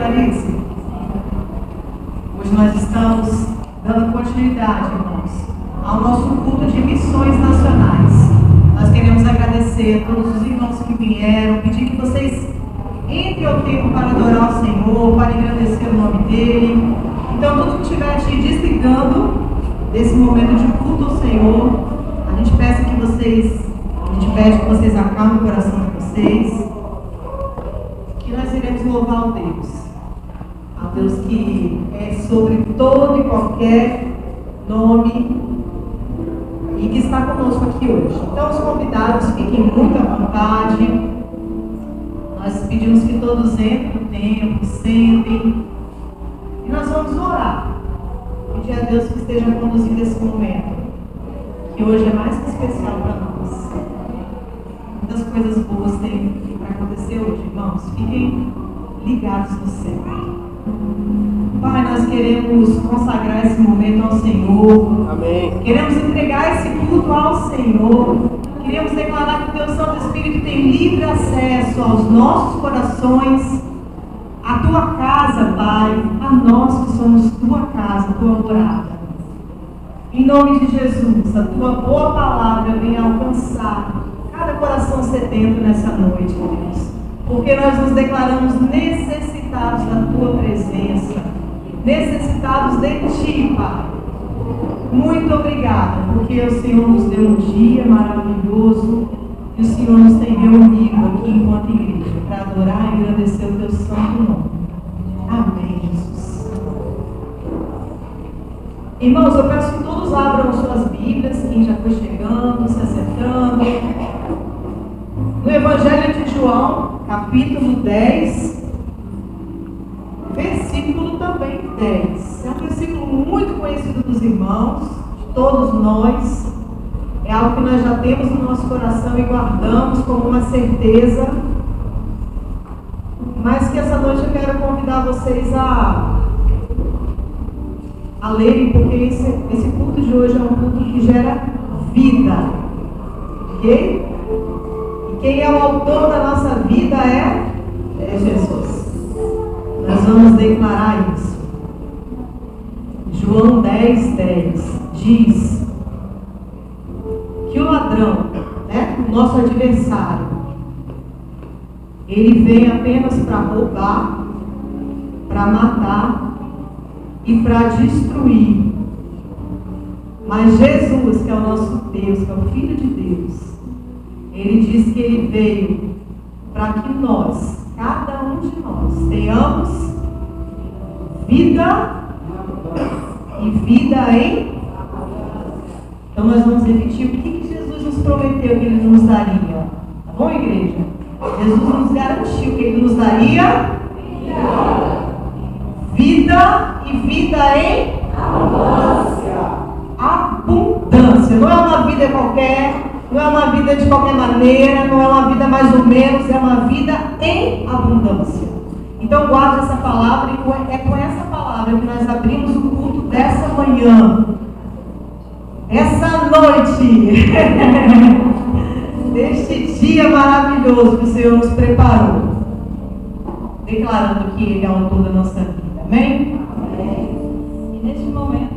Clarice? Hoje nós estamos dando continuidade, irmãos, ao nosso culto de missões nacionais. Nós queremos agradecer a todos os irmãos que vieram, pedir que vocês entrem ao tempo para adorar o Senhor, para engrandecer o nome dEle. Então, tudo que estiver te desligando desse momento de culto ao Senhor, a gente pede que vocês acalmem o coração de vocês, que nós iremos louvar o Deus que é sobre todo e qualquer nome e que está conosco aqui hoje. Então, os convidados fiquem muito à vontade. Nós pedimos que todos entrem no tempo, sentem, e nós vamos orar. Pedir a Deus que esteja conduzindo esse momento, que hoje é mais que especial para nós. Muitas coisas boas têm para acontecer hoje, irmãos. Fiquem ligados no céu. Pai, nós queremos consagrar esse momento ao Senhor. Amém. Queremos entregar esse culto ao Senhor. Queremos declarar que o Teu Santo Espírito tem livre acesso aos nossos corações, à Tua casa, Pai, a nós que somos Tua casa, Tua morada. Em nome de Jesus, a Tua boa palavra venha alcançar cada coração sedento nessa noite, Deus. Porque nós nos declaramos necessitados da Tua presença, necessitados de Ti, Pai. Muito obrigada, porque o Senhor nos deu um dia maravilhoso e o Senhor nos tem reunido aqui enquanto igreja para adorar e agradecer o Teu santo nome. Amém, Jesus. Irmãos, eu peço que todos abram suas Bíblias, quem já foi chegando, se acertando. No Evangelho de João, capítulo 10, versículo também 10. É um versículo muito conhecido dos irmãos, de todos nós. É algo que nós já temos no nosso coração e guardamos como uma certeza. Mas que essa noite eu quero convidar vocês a lerem, porque esse culto de hoje é um culto que gera vida. Ok? E quem é o autor da nossa vida é Jesus. Nós vamos declarar isso. João 10:10 diz que o ladrão, o nosso adversário, ele vem apenas para roubar, para matar e para destruir. Mas Jesus, que é o nosso Deus, que é o Filho de Deus, ele diz que ele veio para que nós, cada um de nós, tenhamos vida e vida em. Então nós vamos repetir o que Jesus nos prometeu que Ele nos daria. Tá bom, igreja? Jesus nos garantiu que Ele nos daria vida e vida em abundância. Não é uma vida qualquer, não é uma vida de qualquer maneira, não é uma vida mais ou menos, é uma vida em abundância. Então guarde essa palavra e é com essa palavra que nós abrimos o culto dessa manhã, essa noite, deste dia maravilhoso que o Senhor nos preparou, declarando que Ele é o autor da nossa vida. Amém? Amém. E neste momento,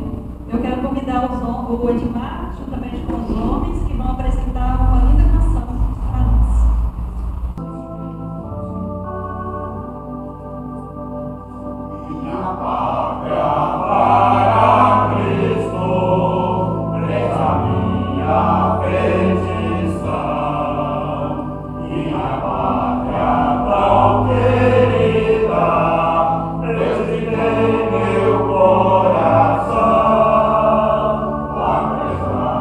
eu quero convidar o Edmar, juntamente com os homens, que vão apresentar uma linda canção para nós. Meu coração, a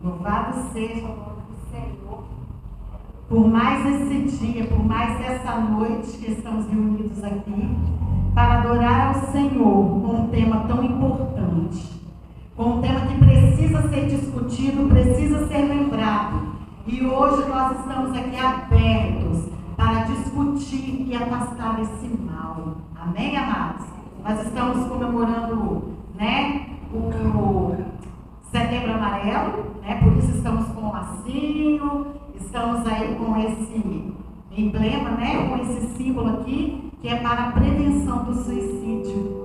Louvado seja o nome do Senhor. Por mais esse dia, por mais essa noite que estamos reunidos aqui, para adorar ao Senhor com um tema tão importante, com um tema que precisa ser discutido, precisa ser lembrado. E hoje nós estamos aqui abertos para discutir e afastar esse mal. Amém, amados? Nós estamos comemorando, o Setembro Amarelo, por isso estamos com o lacinho, estamos aí com esse emblema, com esse símbolo aqui, que é para a prevenção do suicídio,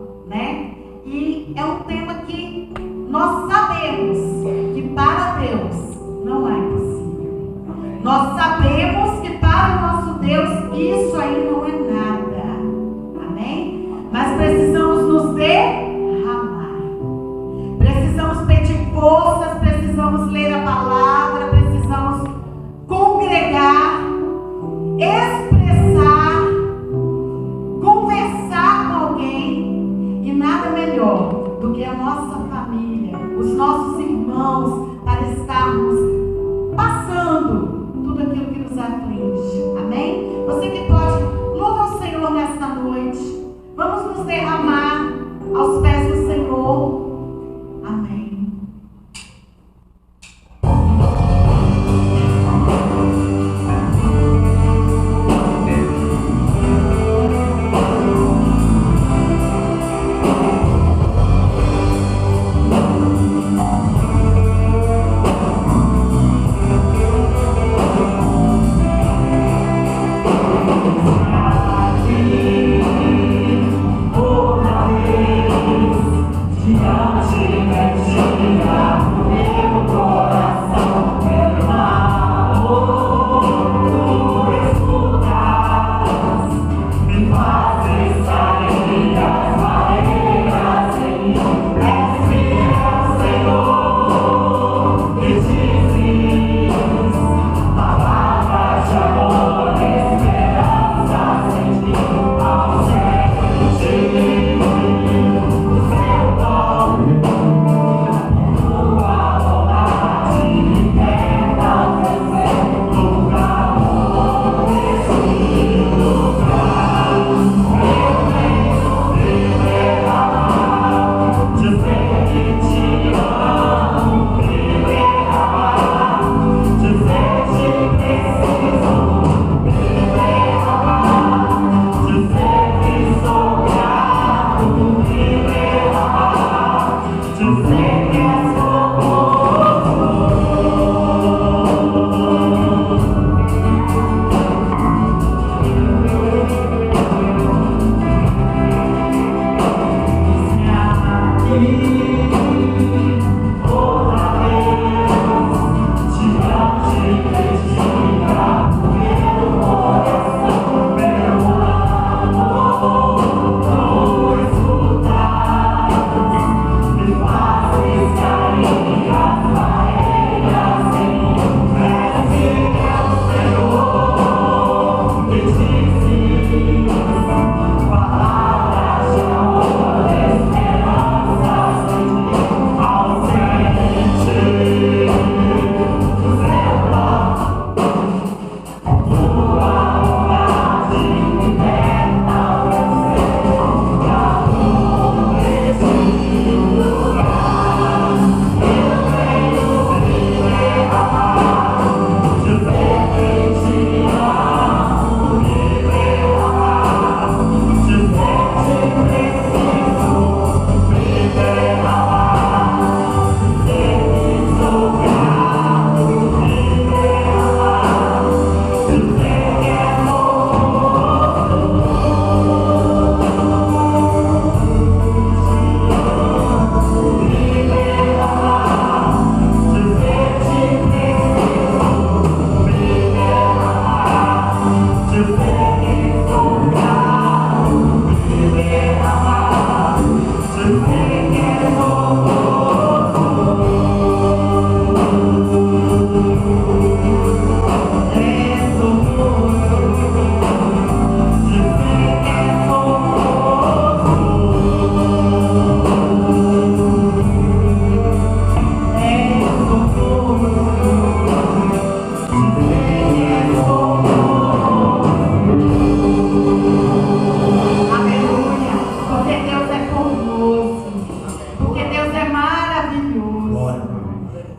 E é um tema que nós sabemos que para Deus não é impossível. Nós sabemos que para o nosso Deus isso aí não é nada. Amém? Mas precisamos nos derramar. Precisamos pedir forças, precisamos ler a palavra, precisamos congregar, expressar, conversar com alguém. E nada melhor do que a nossa família, os nossos irmãos, para estarmos passando tudo aquilo que nos aflige. Amém? Você que pode, louva ao Senhor nesta noite. Vamos nos derramar aos pés do Senhor. Amém. Yeah.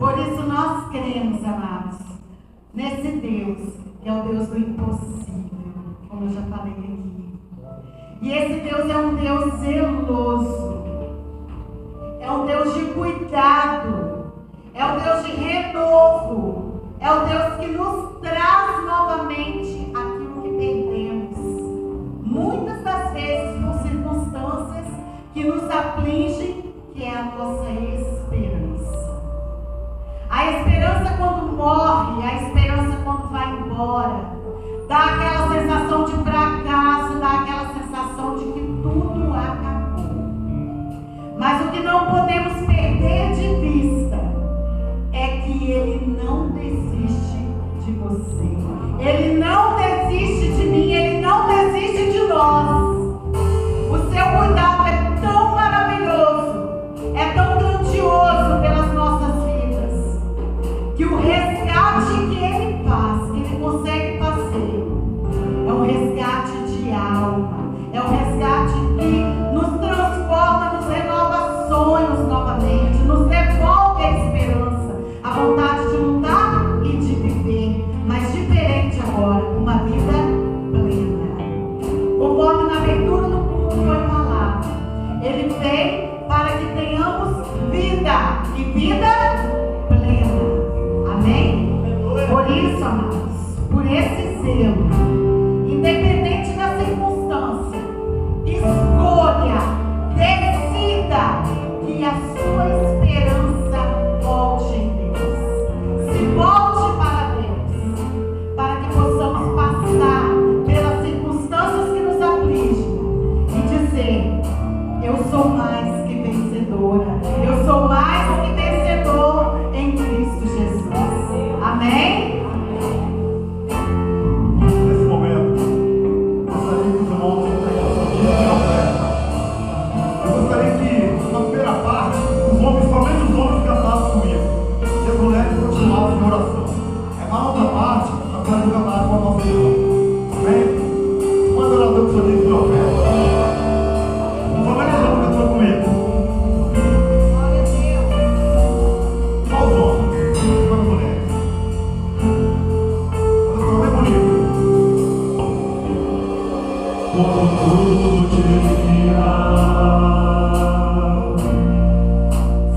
Por isso nós cremos, amados, nesse Deus, que é o Deus do impossível, como eu já falei aqui. E esse Deus é um Deus zeloso, é um Deus de cuidado, é um Deus de renovo, é o Deus que nos traz novamente aquilo que perdemos, muitas das vezes por circunstâncias que nos afligem, que é a nossa esperança. A esperança quando morre, a esperança quando vai embora, dá aquela sensação de fracasso, dá aquela sensação de que tudo acabou. Mas o que não podemos perder de vista é que Ele não desiste de você. Ele não desiste de mim, Ele não desiste de nós. O seu cuidado é tão maravilhoso, é tão grandioso pelas nossas vidas, que o resgate que Ele faz, que Ele consegue fazer, é um resgate de alma, é um resgate que nos transforma, nos renova sonhos novamente, nos devolve a esperança, a vontade de lutar e de viver, mas diferente agora, uma vida plena. Conforme na abertura do culto foi falado, Ele vem para que tenhamos vida e vida plena. Amém? Por isso, amados, por esse zelo, independente da circunstância, escolha, decida que a sua esperança volte em Deus. Se volte para Deus, para que possamos passar pelas circunstâncias que nos afligem e dizer: eu sou mais que vencedora, eu sou mais que vencedor em Cristo Jesus. Amém? Nesse momento, gostaria que os irmãos entregassem a oferta. Eu gostaria que, na primeira parte, os homens, somente os homens cantassem comigo, e as mulheres continuassem em oração. Na outra parte, nós vamos cantar com a nossa irmã. Amém? Uma adoração que o Senhor diz de oferta. Somente os homens cantam comigo. Glória a Deus. Só os homens, não as mulheres. Mas eu bem bonito. Como tudo te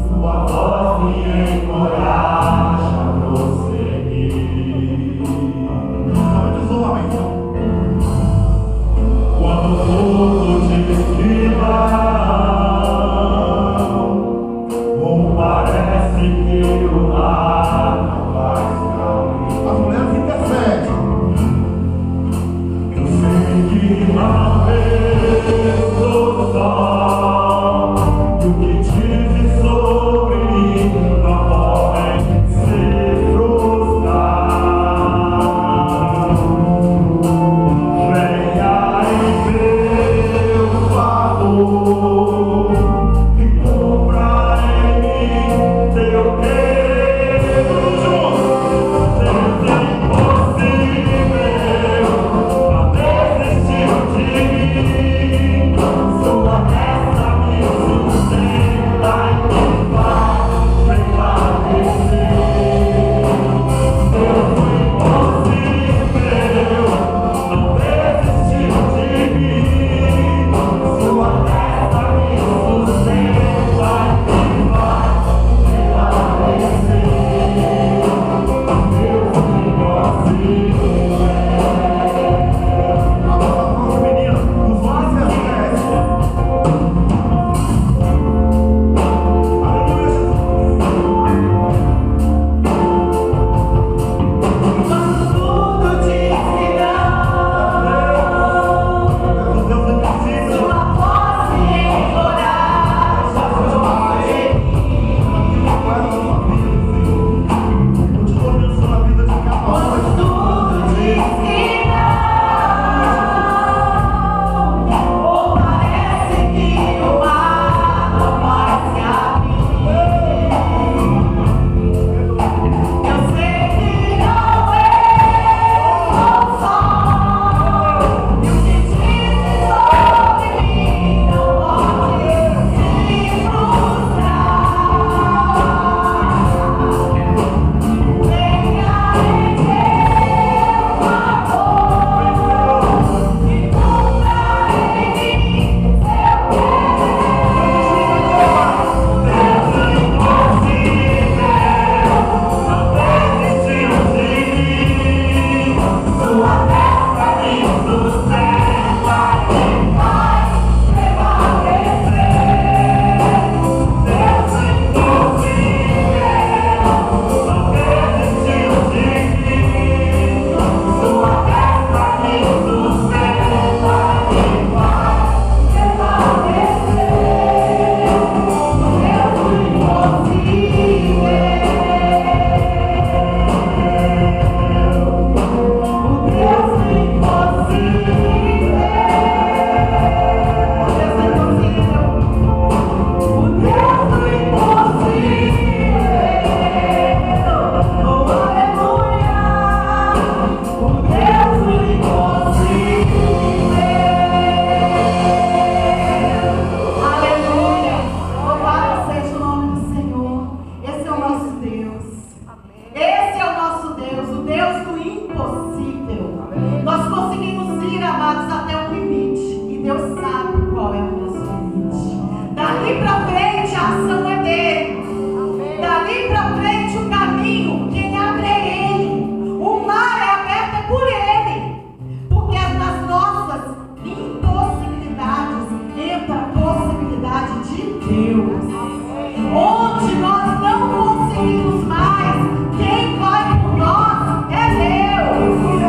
sua voz me encoraja a prosseguir. Somente os homens. Quando tudo te esquiva, como parece que o mar não vai caminhar. As mulheres intercedem. Eu sei que não vejo o sol, e o que diz sobre mim não podem se frustrar. Venha em meu favor. Deus do impossível. Nós conseguimos ir, amados, até o limite. E Deus sabe qual é o nosso limite. Dali para frente, a ação é dele. Dali para frente, o caminho, quem abre é ele. O mar é aberto é por ele. Porque nas nossas impossibilidades entra a possibilidade de Deus. Onde nós não conseguimos mais, quem vai por nós é Deus.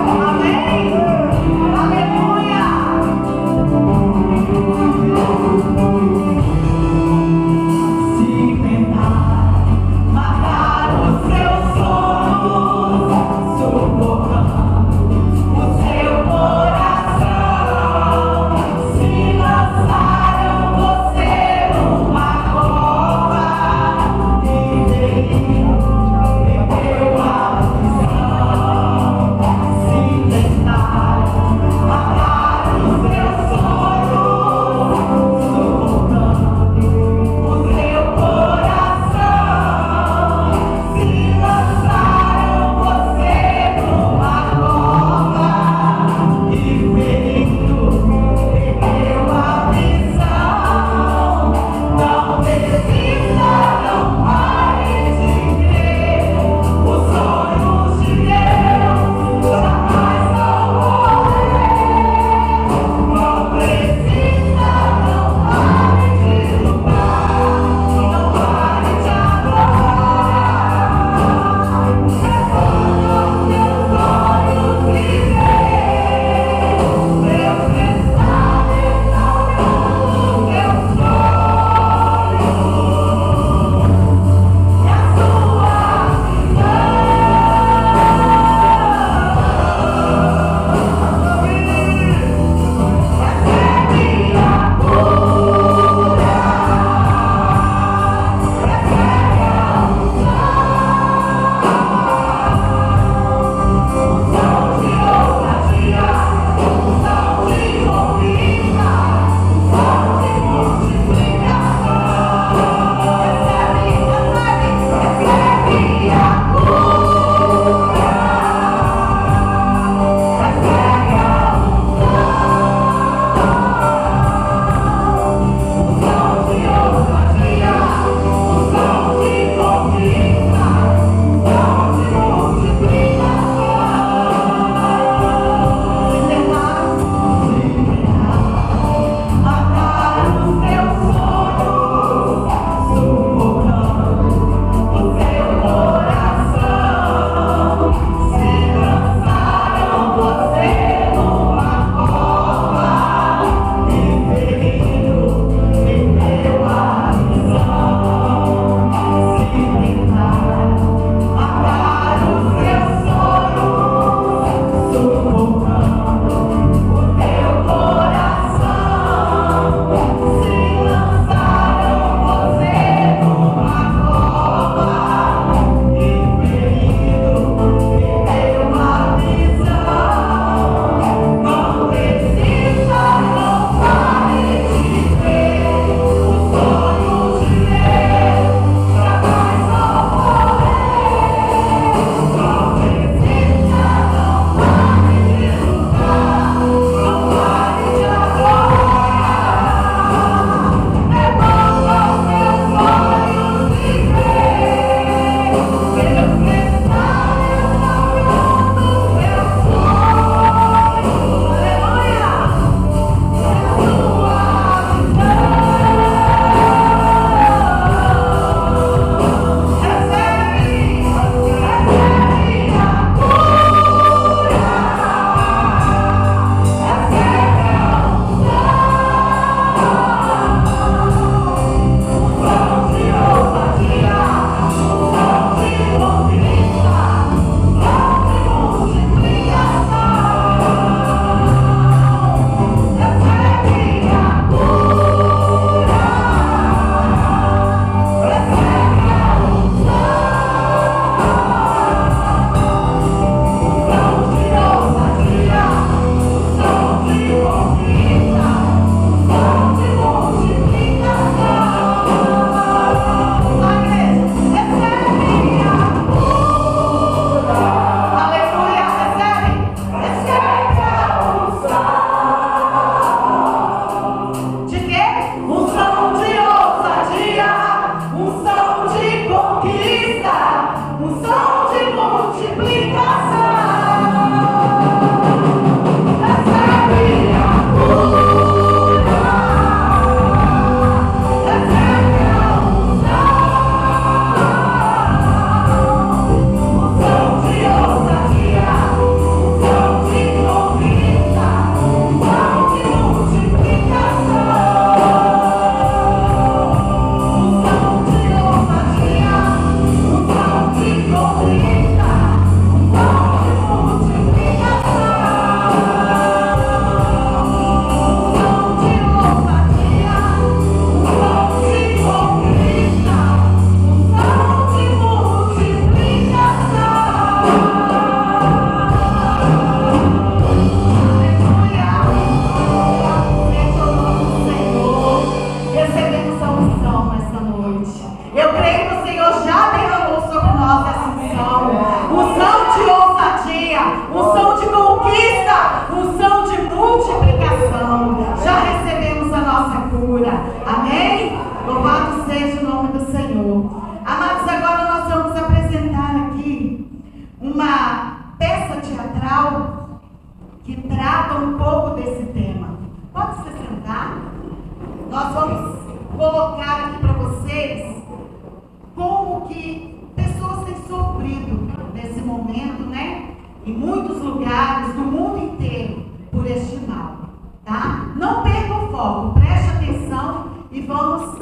em muitos lugares do mundo inteiro por este mal, tá? Não perca o foco, preste atenção e vamos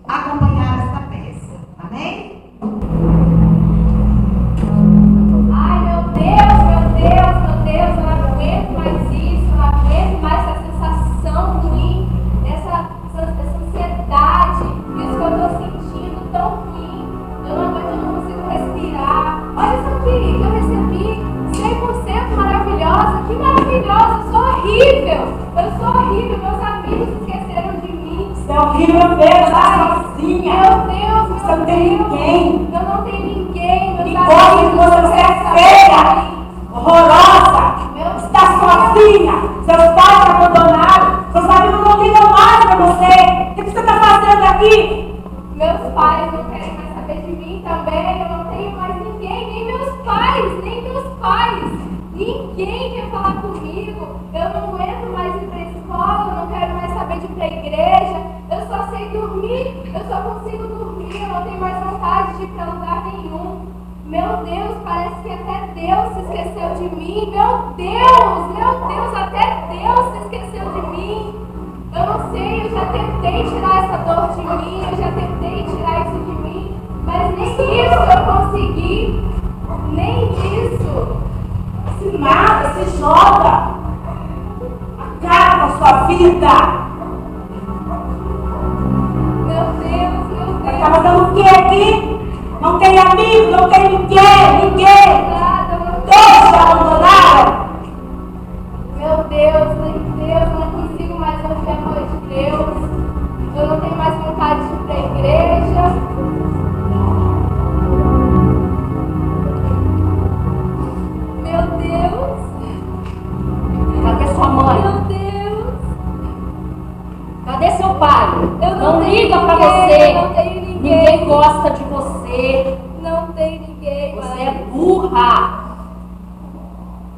acompanhar esta peça, amém? Ai, meu Deus, eu não aguento mais isso, eu não aguento mais essa sensação ruim, essa ansiedade, isso que eu tô sentindo tão ruim, eu não aguento, eu não consigo respirar. Olha isso aqui que eu recebi, 100% maravilhosa, que maravilhosa, eu sou horrível, meus amigos esqueceram de mim. Você é horrível mesmo, tá sozinha. Meu Deus, Você não tem ninguém. eu não tenho ninguém, meus E gosta de você, você é feia, horrorosa, está sozinha. Seus pais te abandonaram, seus amigos não ligam mais pra você. O que você está fazendo aqui? Meus pais não querem mais saber de mim também, eu não tenho mais ninguém, nem meus pais. Ninguém quer falar comigo, eu não aguento mais ir pra escola, eu não quero mais saber de ir pra igreja, eu só sei dormir, eu só consigo dormir, eu não tenho mais vontade de ir pra lugar nenhum. Meu Deus, parece que até Deus se esqueceu de mim. Meu Deus, até Deus se esqueceu de mim. Eu não sei, eu já tentei tirar essa dor de mim, eu já tentei tirar isso de mim, mas nem isso eu consegui, nem isso. Se mata, se joga. Acaba com a sua vida. Meu Deus. Tá fazendo o que aqui? Não tem amigo, não tem ninguém. Nada, Todos te abandonaram. Meu Deus, eu não consigo mais ouvir a voz de Deus. Eu não tenho mais vontade de ir pra igreja. Meu Deus. Cadê sua mãe? Meu Deus. Cadê seu pai? Eu Não tenho liga pra ninguém, você. eu não tenho ninguém. Ninguém gosta de você. Não tem ninguém. Você mãe. é burra.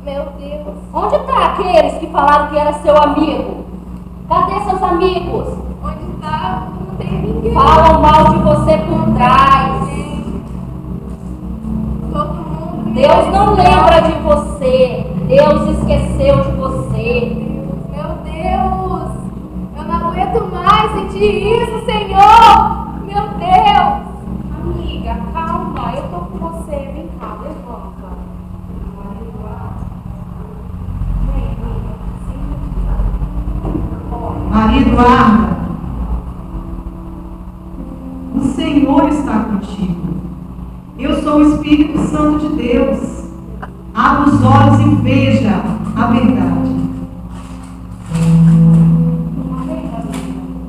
Meu Deus. Onde tá aqueles que falaram que era seu amigo? Cadê seus amigos? Onde está? Não tem ninguém. Falam mal de você por trás. Todo mundo. Deus não lembra de você. Deus esqueceu de você. Meu Deus. Eu não aguento mais sentir isso, Senhor. Meu Deus. Amiga, calma. Eu tô com você. Vem cá, levanta. Maria Eduarda, o Senhor está contigo. Eu sou o Espírito Santo de Deus. Abra os olhos e veja a verdade.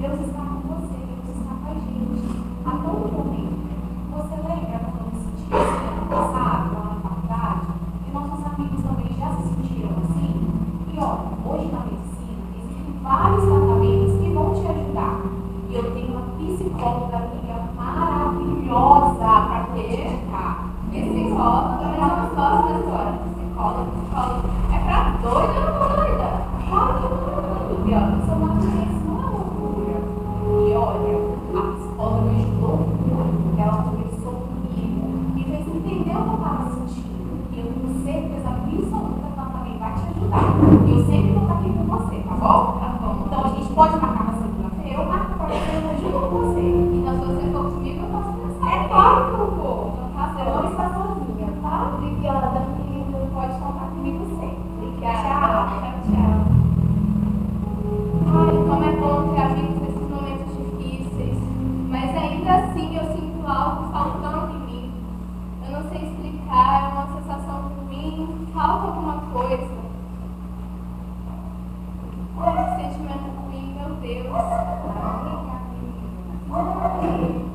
Deus está com você, Deus está com a gente. A todo momento. Você lembra quando eu me senti assim ano passado, lá na faculdade? E nossos amigos também já se sentiram assim? E olha, hoje na medicina existem vários tratamentos que vão te ajudar. E eu tenho uma psicóloga amiga maravilhosa para te indicar. Psicóloga, mas eu não gosto da história. Psicóloga. É pra doida ou não doida? Claro que não, amiga. Isso é uma doença, não é uma loucura. E olha, a psicóloga me ajudou muito. Ela conversou comigo e fez entender o que eu estava sentindo. E eu tenho certeza absoluta que ela também vai te ajudar. E eu sempre vou estar aqui com você, tá bom? Tá bom. Então a gente pode marcar na segunda-feira, eu marco para você, eu ajudo com você. Então, se você for comigo, eu posso pensar. É claro que eu vou. Então, Você não está sozinha, tá? Obrigada, amiga. Pode contar comigo sempre. Obrigada. Tchau. Tchau. Ai, como é bom ter amigos nesses momentos difíceis. Mas ainda assim eu sinto algo faltando em mim. Eu não sei explicar, é uma sensação ruim, falta alguma coisa. Ai, que sentimento ruim, meu Deus. Tudo bem.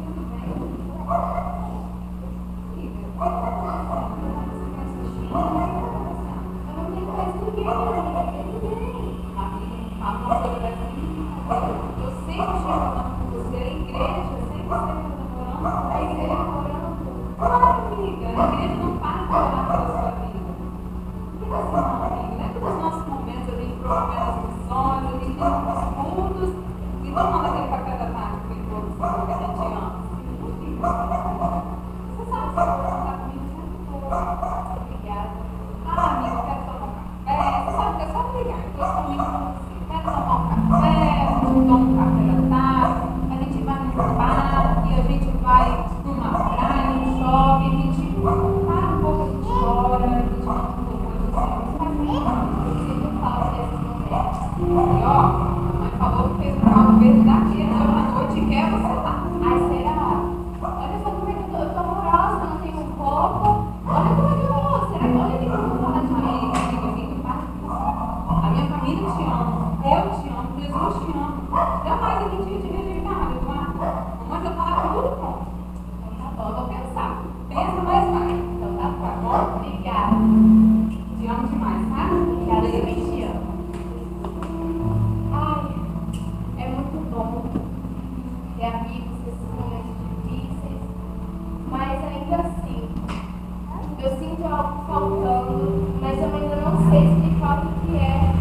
Eu sinto algo faltando, mas eu ainda não sei explicar o que é.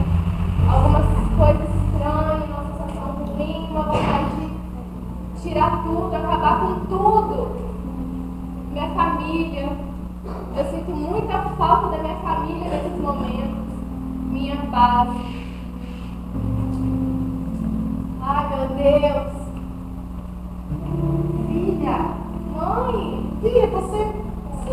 Algumas coisas estranhas, uma sensação ruim, uma vontade de tirar tudo, acabar com tudo. Minha família, eu sinto muita falta da minha família nesses momentos. Minha base. Ai, meu Deus. Filha, Mãe, filha, você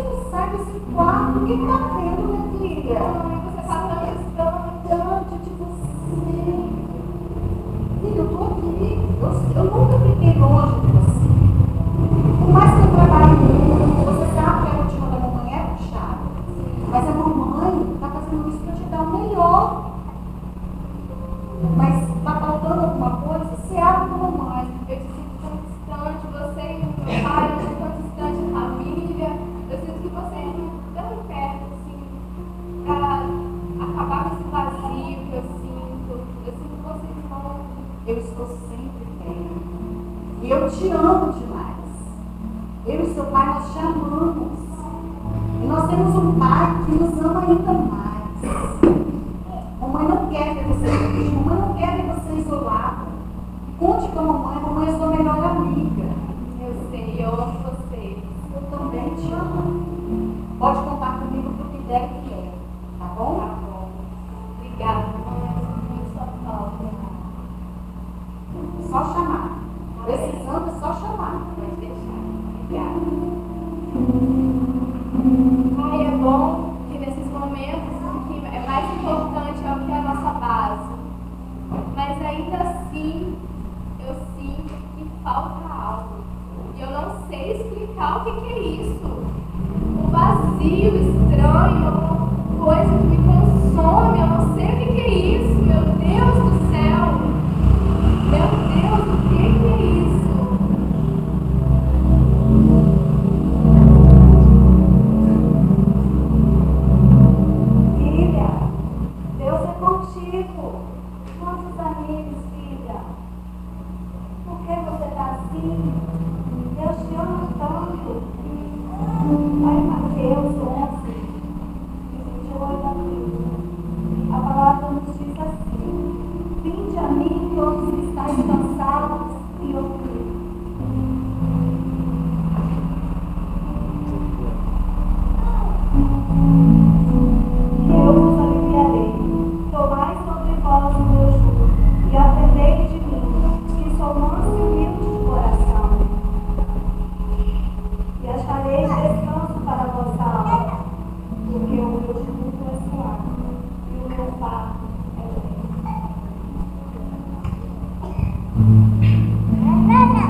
não sai desse quarto. O que tá vendo, minha filha? mãe, você tá tão distante. Distante de você. Filha, eu tô aqui. Eu nunca fiquei longe de você. Por mais que eu trabalhe muito, você sabe que a rotina da mamãe é puxada. Mas a mamãe tá fazendo isso pra te dar o melhor. Mas tá faltando alguma coisa? Você abre com a mamãe. Eu te sinto tão distante, você e o meu pai, eu sinto tão distante da família. Eu sinto que vocês não estão perto, assim, pra acabar com esse vazio que eu sinto. Eu sinto que vocês vão. Eu estou sempre bem. E eu te amo demais. Eu e seu pai, nós te amamos. E nós temos um pai que nos ama ainda mais. Mamãe não quer ver você triste. Mamãe não quer ver você isolado. Conte com a mamãe é sua melhor amiga. Eu sei, eu amo vocês. Eu também te amo. Pode contar comigo pro que der e vier. Tá bom? Tá bom. Obrigada, mãe. Eu sinto muito sua falta. Só chamar. Precisando é só chamar. Pode deixar. Obrigada. Ai, é bom que nesses momentos o que é mais importante é o que é a nossa base. Mas ainda assim, eu sinto que falta algo. E eu não sei explicar o que é isso. Um vazio estranho, uma coisa que me consome. Eu não sei o que é isso. Meu Deus do céu. Meu Deus, o que é isso? Filha, Deus é contigo. Nossos amigos, filha. Por que você está assim? Deus te ama tanto. Vai em Mateus 11, 28 a palavra nos diz assim: vinde a mim todos que estáis cansados e oprimidos. Que eu vos aliviarei. Tomai sobre vós o meu jugo e aprendei de mim, que sou manso e humilde de coração, e achareis descanso para a vossa alma, porque o meu jugo é suave e o meu fardo é leve.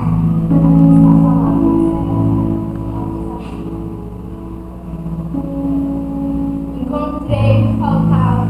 Encontrei o que faltava.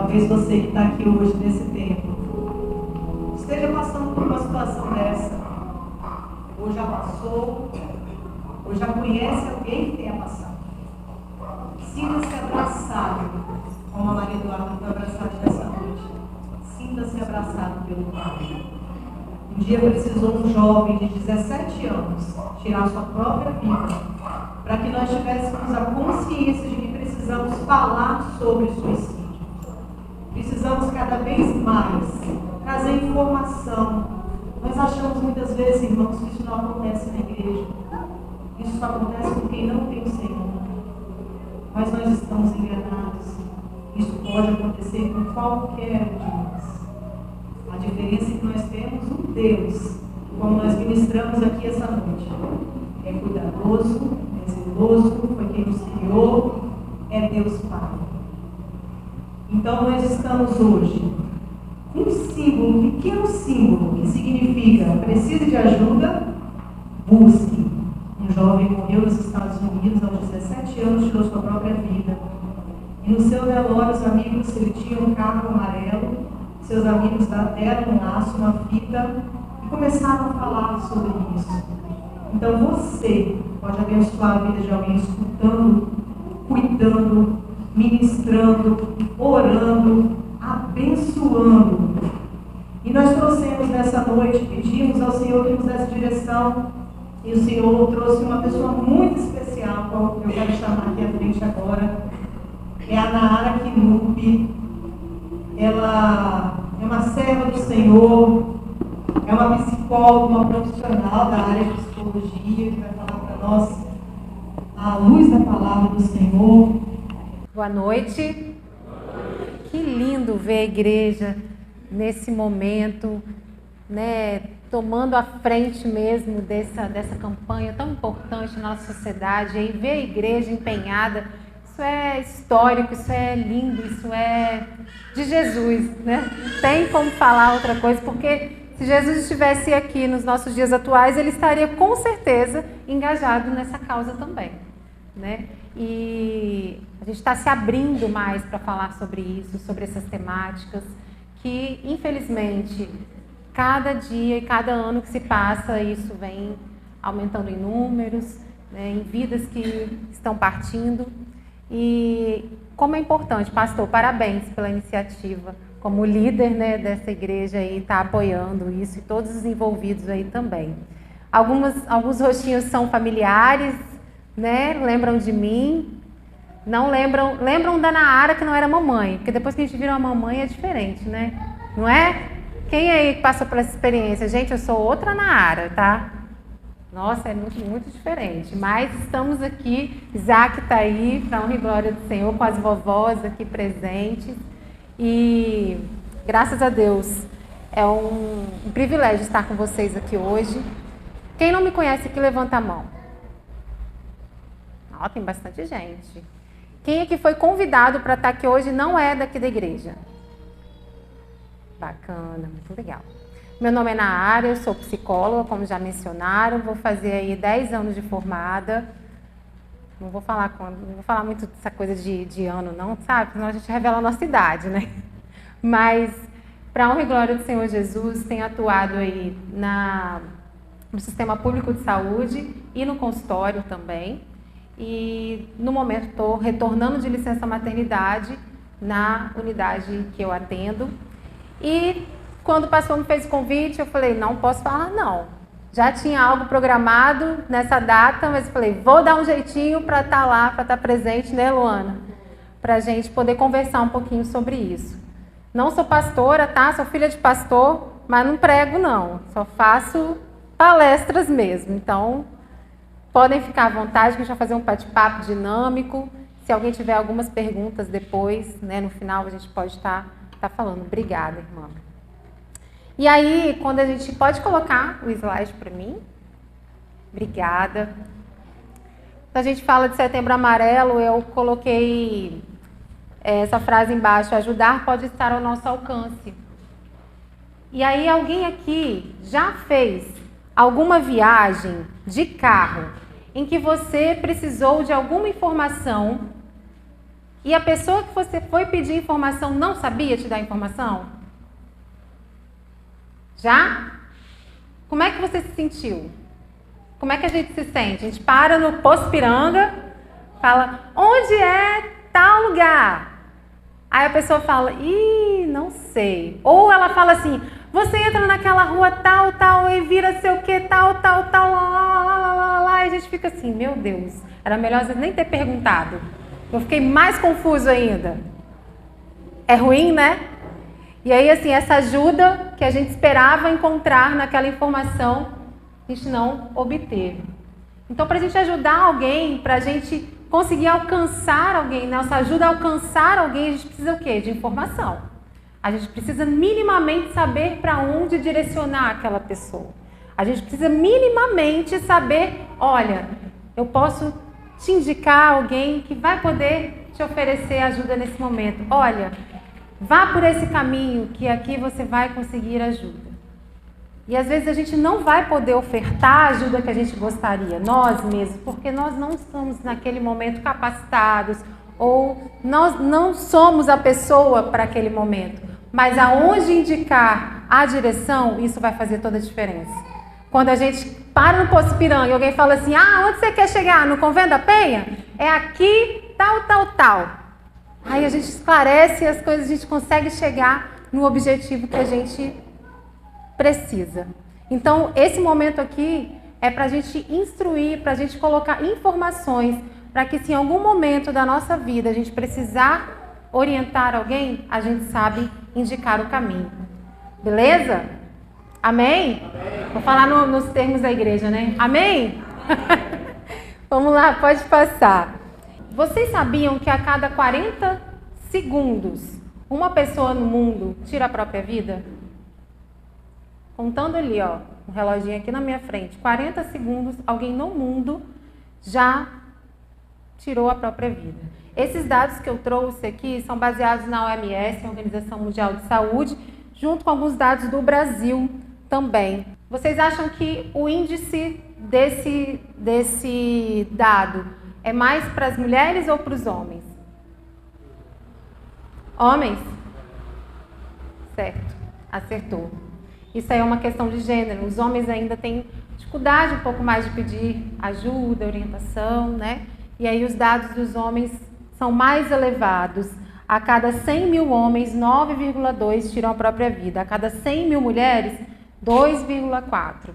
Talvez você que está aqui hoje nesse tempo esteja passando por uma situação dessa, ou já passou, ou já conhece alguém que tenha passado. Sinta-se abraçado, como a Maria Eduarda foi abraçada nessa noite. Sinta-se abraçado pelo Pai. Um dia precisou um jovem de 17 anos tirar sua própria vida, para que nós tivéssemos a consciência de que precisamos falar sobre suicídio. Precisamos cada vez mais trazer informação. Nós achamos muitas vezes, irmãos, que isso não acontece na igreja. Isso só acontece com quem não tem o Senhor. Mas nós estamos enganados. Isso pode acontecer com qualquer um de nós. A diferença é que nós temos um Deus, como nós ministramos aqui essa noite. É cuidadoso, é zeloso, foi quem nos criou, é Deus Pai. Então nós estamos hoje com um símbolo, um pequeno símbolo, que significa precisa de ajuda, busque. Um jovem morreu nos Estados Unidos aos 17 anos, tirou sua própria vida. E no seu velório, os amigos, ele tinha um carro amarelo, seus amigos deram um laço, uma fita, e começaram a falar sobre isso. Então você pode abençoar a vida de alguém escutando, cuidando, ministrando, orando, abençoando. E nós trouxemos nessa noite, pedimos ao Senhor que nos desse direção, e o Senhor trouxe uma pessoa muito especial, qual eu quero chamar aqui à frente agora. É a Nara Kinupi. Ela é uma serva do Senhor, é uma psicóloga, uma profissional da área de psicologia, que vai falar para nós a luz da palavra do Senhor. Boa noite. Que lindo ver a igreja nesse momento, né, tomando a frente mesmo dessa campanha tão importante na nossa sociedade, e ver a igreja empenhada. Isso é histórico, isso é lindo, isso é de Jesus, né? Não tem como falar outra coisa, porque se Jesus estivesse aqui nos nossos dias atuais, ele estaria com certeza engajado nessa causa também, né? E a gente está se abrindo mais para falar sobre isso, sobre essas temáticas, que infelizmente cada dia e cada ano que se passa, isso vem aumentando em números, né, em vidas que estão partindo. E como é importante, pastor, parabéns pela iniciativa, como líder, né, dessa igreja aí, está apoiando isso, e todos os envolvidos aí também. Alguns rostinhos são familiares, né, lembram de mim, não lembram da Naara, que não era mamãe, porque depois que a gente vira uma mamãe é diferente, né, não é? Quem aí passou por essa experiência? Gente, eu sou outra Naara, tá? Nossa, é muito, muito diferente. Mas estamos aqui, Isaac está aí, para a honra e glória do Senhor, com as vovós aqui presentes. E graças a Deus, é um privilégio estar com vocês aqui hoje. Quem não me conhece aqui, levanta a mão. Ó, tem bastante gente. Quem aqui foi convidado para estar aqui hoje não é daqui da igreja? Bacana, muito legal. Meu nome é Naara, eu sou psicóloga, como já mencionaram, vou fazer aí 10 anos de formada. Não vou falar muito dessa coisa de ano não, sabe? Senão a gente revela a nossa idade, né? Mas, para a honra e glória do Senhor Jesus, tenho atuado aí no sistema público de saúde e no consultório também. E, no momento, estou retornando de licença maternidade na unidade que eu atendo. E quando o pastor me fez o convite, eu falei, não posso falar não. Já tinha algo programado nessa data, mas eu falei, vou dar um jeitinho para estar lá, para estar presente, né, Luana? Para a gente poder conversar um pouquinho sobre isso. Não sou pastora, tá? Sou filha de pastor, mas não prego não. Só faço palestras mesmo. Então, podem ficar à vontade, que a gente vai fazer um bate-papo dinâmico. Se alguém tiver algumas perguntas depois, né, no final, a gente pode estar falando. Obrigada, irmã. E aí, quando a gente pode colocar o slide para mim? Obrigada. Quando a gente fala de Setembro Amarelo, eu coloquei essa frase embaixo, ajudar pode estar ao nosso alcance. E aí, alguém aqui já fez alguma viagem de carro em que você precisou de alguma informação e a pessoa que você foi pedir informação não sabia te dar informação? Já? Como é que você se sentiu? Como é que a gente se sente? A gente para no Poço Piranga, fala, onde é tal lugar? Aí a pessoa fala, ih, não sei. Ou ela fala assim, você entra naquela rua tal, tal, e vira sei o que, tal, tal, tal, lá, e a gente fica assim, meu Deus, era melhor você nem ter perguntado. Eu fiquei mais confuso ainda. É ruim, né? E aí, assim, essa ajuda que a gente esperava encontrar naquela informação, a gente não obteve. Então, para a gente ajudar alguém, para a gente conseguir alcançar alguém, nossa ajuda a alcançar alguém, a gente precisa o quê? De informação. A gente precisa minimamente saber para onde direcionar aquela pessoa. A gente precisa minimamente saber, olha, eu posso te indicar alguém que vai poder te oferecer ajuda nesse momento. Olha, vá por esse caminho que aqui você vai conseguir ajuda. E às vezes a gente não vai poder ofertar a ajuda que a gente gostaria, nós mesmos, porque nós não estamos naquele momento capacitados ou nós não somos a pessoa para aquele momento. Mas aonde indicar a direção, isso vai fazer toda a diferença. Quando a gente para no Poço Piranga e alguém fala assim, onde você quer chegar? No Convento da Penha? É aqui, tal, tal, tal. Aí a gente esclarece as coisas, a gente consegue chegar no objetivo que a gente precisa. Então, esse momento aqui é para a gente instruir, para a gente colocar informações, para que se em algum momento da nossa vida a gente precisar orientar alguém, a gente sabe indicar o caminho. Beleza? Amém? Amém. Vou falar nos termos da igreja, né? Amém? Vamos lá, pode passar. Vocês sabiam que a cada 40 segundos uma pessoa no mundo tira a própria vida? Contando ali, ó, um reloginho aqui na minha frente, 40 segundos, alguém no mundo já tirou a própria vida. Esses dados que eu trouxe aqui são baseados na OMS, a Organização Mundial de Saúde, junto com alguns dados do Brasil também. Vocês acham que o índice desse dado é mais para as mulheres ou para os homens? Homens? Certo, acertou. Isso aí é uma questão de gênero. Os homens ainda têm dificuldade um pouco mais de pedir ajuda, orientação, né? E aí os dados dos homens são mais elevados. A cada 100 mil homens, 9,2 tiram a própria vida. A cada 100 mil mulheres, 2,4.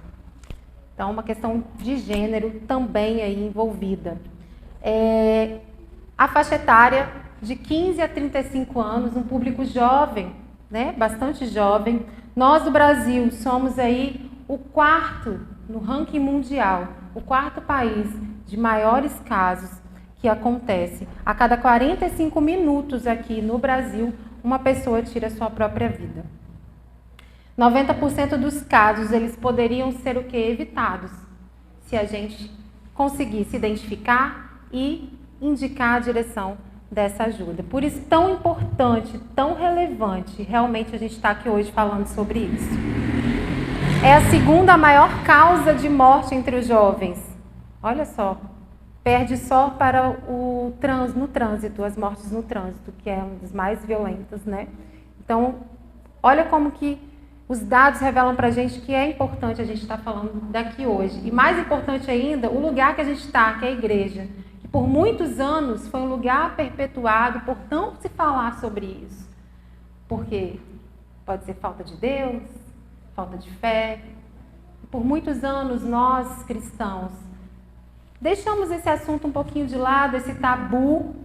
Então, uma questão de gênero também aí envolvida. A faixa etária de 15 a 35 anos, um público jovem, né? Bastante jovem. Nós do Brasil somos aí o quarto no ranking mundial, o quarto país de maiores casos que acontece. A cada 45 minutos aqui no Brasil, uma pessoa tira a sua própria vida. 90% dos casos, eles poderiam ser o que? Evitados, se a gente conseguisse identificar e indicar a direção dessa ajuda. Por isso, tão importante, tão relevante, realmente a gente está aqui hoje falando sobre isso. É a segunda maior causa de morte entre os jovens. Olha só, perde só para o trânsito, as mortes no trânsito, que é uma das mais violentas, né? Então, olha como que os dados revelam para a gente que é importante a gente estar falando daqui hoje. E mais importante ainda, o lugar que a gente está, que é a igreja. Que por muitos anos foi um lugar perpetuado por não se falar sobre isso. Porque pode ser falta de Deus, falta de fé. Por muitos anos, nós, cristãos, deixamos esse assunto um pouquinho de lado, esse tabu,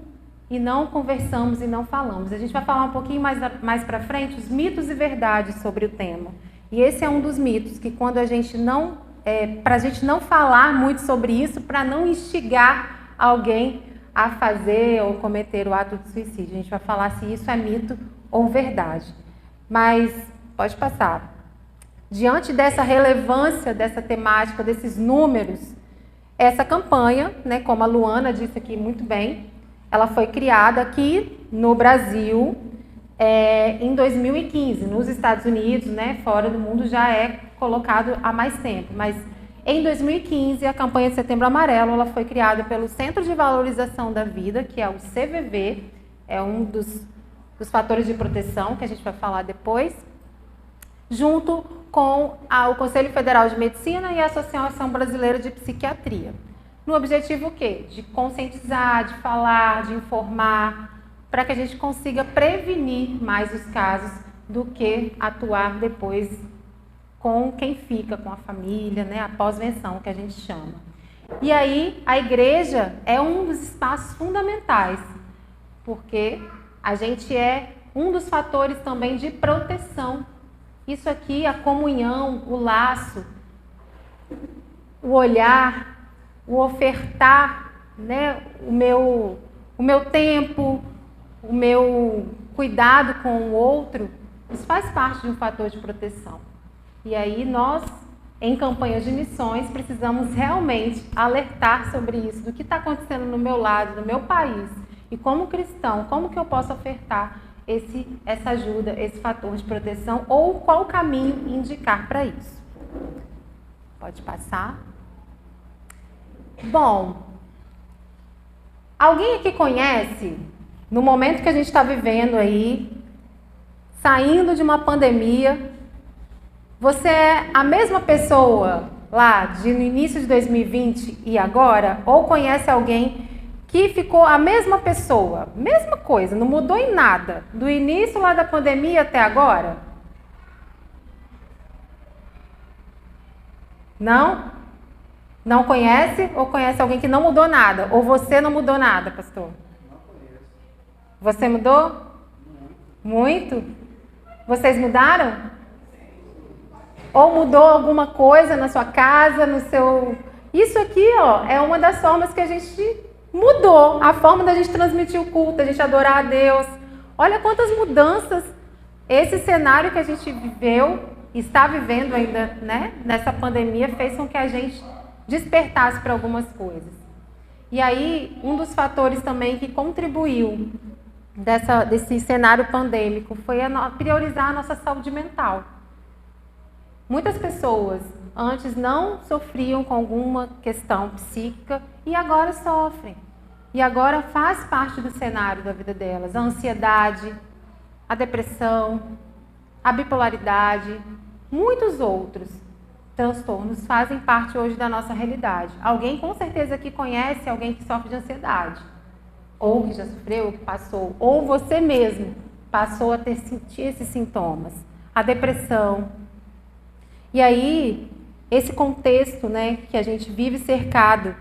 e não conversamos e não falamos. A gente vai falar um pouquinho mais para frente os mitos e verdades sobre o tema. E esse é um dos mitos, que quando a gente não, para a gente não falar muito sobre isso, para não instigar alguém a fazer ou cometer o ato de suicídio. A gente vai falar se isso é mito ou verdade. Mas, pode passar. Diante dessa relevância, dessa temática, desses números, essa campanha, né, como a Luana disse aqui muito bem, ela foi criada aqui no Brasil em 2015. Nos Estados Unidos, né, fora do mundo, já é colocado há mais tempo. Mas em 2015, a campanha de Setembro Amarelo ela foi criada pelo Centro de Valorização da Vida, que é o CVV, é um dos fatores de proteção que a gente vai falar depois, junto com o Conselho Federal de Medicina e a Associação Brasileira de Psiquiatria. No objetivo o quê? De conscientizar, de falar, de informar, para que a gente consiga prevenir mais os casos do que atuar depois com quem fica, com a família, né? A pós-venção, que a gente chama. E aí, a igreja é um dos espaços fundamentais, porque a gente é um dos fatores também de proteção. Isso aqui, a comunhão, o laço, o olhar, o ofertar, né? o meu tempo, o meu cuidado com o outro, isso faz parte de um fator de proteção. E aí nós, em campanhas de missões, precisamos realmente alertar sobre isso, do que está acontecendo no meu lado, no meu país. E como cristão, como que eu posso ofertar essa ajuda, esse fator de proteção, ou qual caminho indicar para isso? Pode passar. Bom, alguém aqui conhece, no momento que a gente está vivendo aí, saindo de uma pandemia, você é a mesma pessoa lá no início de 2020 e agora? Ou conhece alguém que ficou a mesma pessoa, mesma coisa, não mudou em nada, do início lá da pandemia até agora? Não? Não conhece? Ou conhece alguém que não mudou nada? Ou você não mudou nada, pastor? Não conheço. Você mudou? Muito? Vocês mudaram? Ou mudou alguma coisa na sua casa, no seu... Isso aqui, ó, é uma das formas que a gente mudou. A forma da gente transmitir o culto, da gente adorar a Deus. Olha quantas mudanças esse cenário que a gente viveu, está vivendo ainda, né, nessa pandemia, fez com que a gente despertasse para algumas coisas. E aí, um dos fatores também que contribuiu desse cenário pandêmico foi priorizar a nossa saúde mental. Muitas pessoas antes não sofriam com alguma questão psíquica e agora sofrem. E agora faz parte do cenário da vida delas. A ansiedade, a depressão, a bipolaridade, muitos outros transtornos fazem parte hoje da nossa realidade. Alguém com certeza aqui conhece alguém que sofre de ansiedade. Ou que já sofreu, ou que passou. Ou você mesmo passou a sentir esses sintomas. A depressão. E aí, esse contexto, né, que a gente vive cercado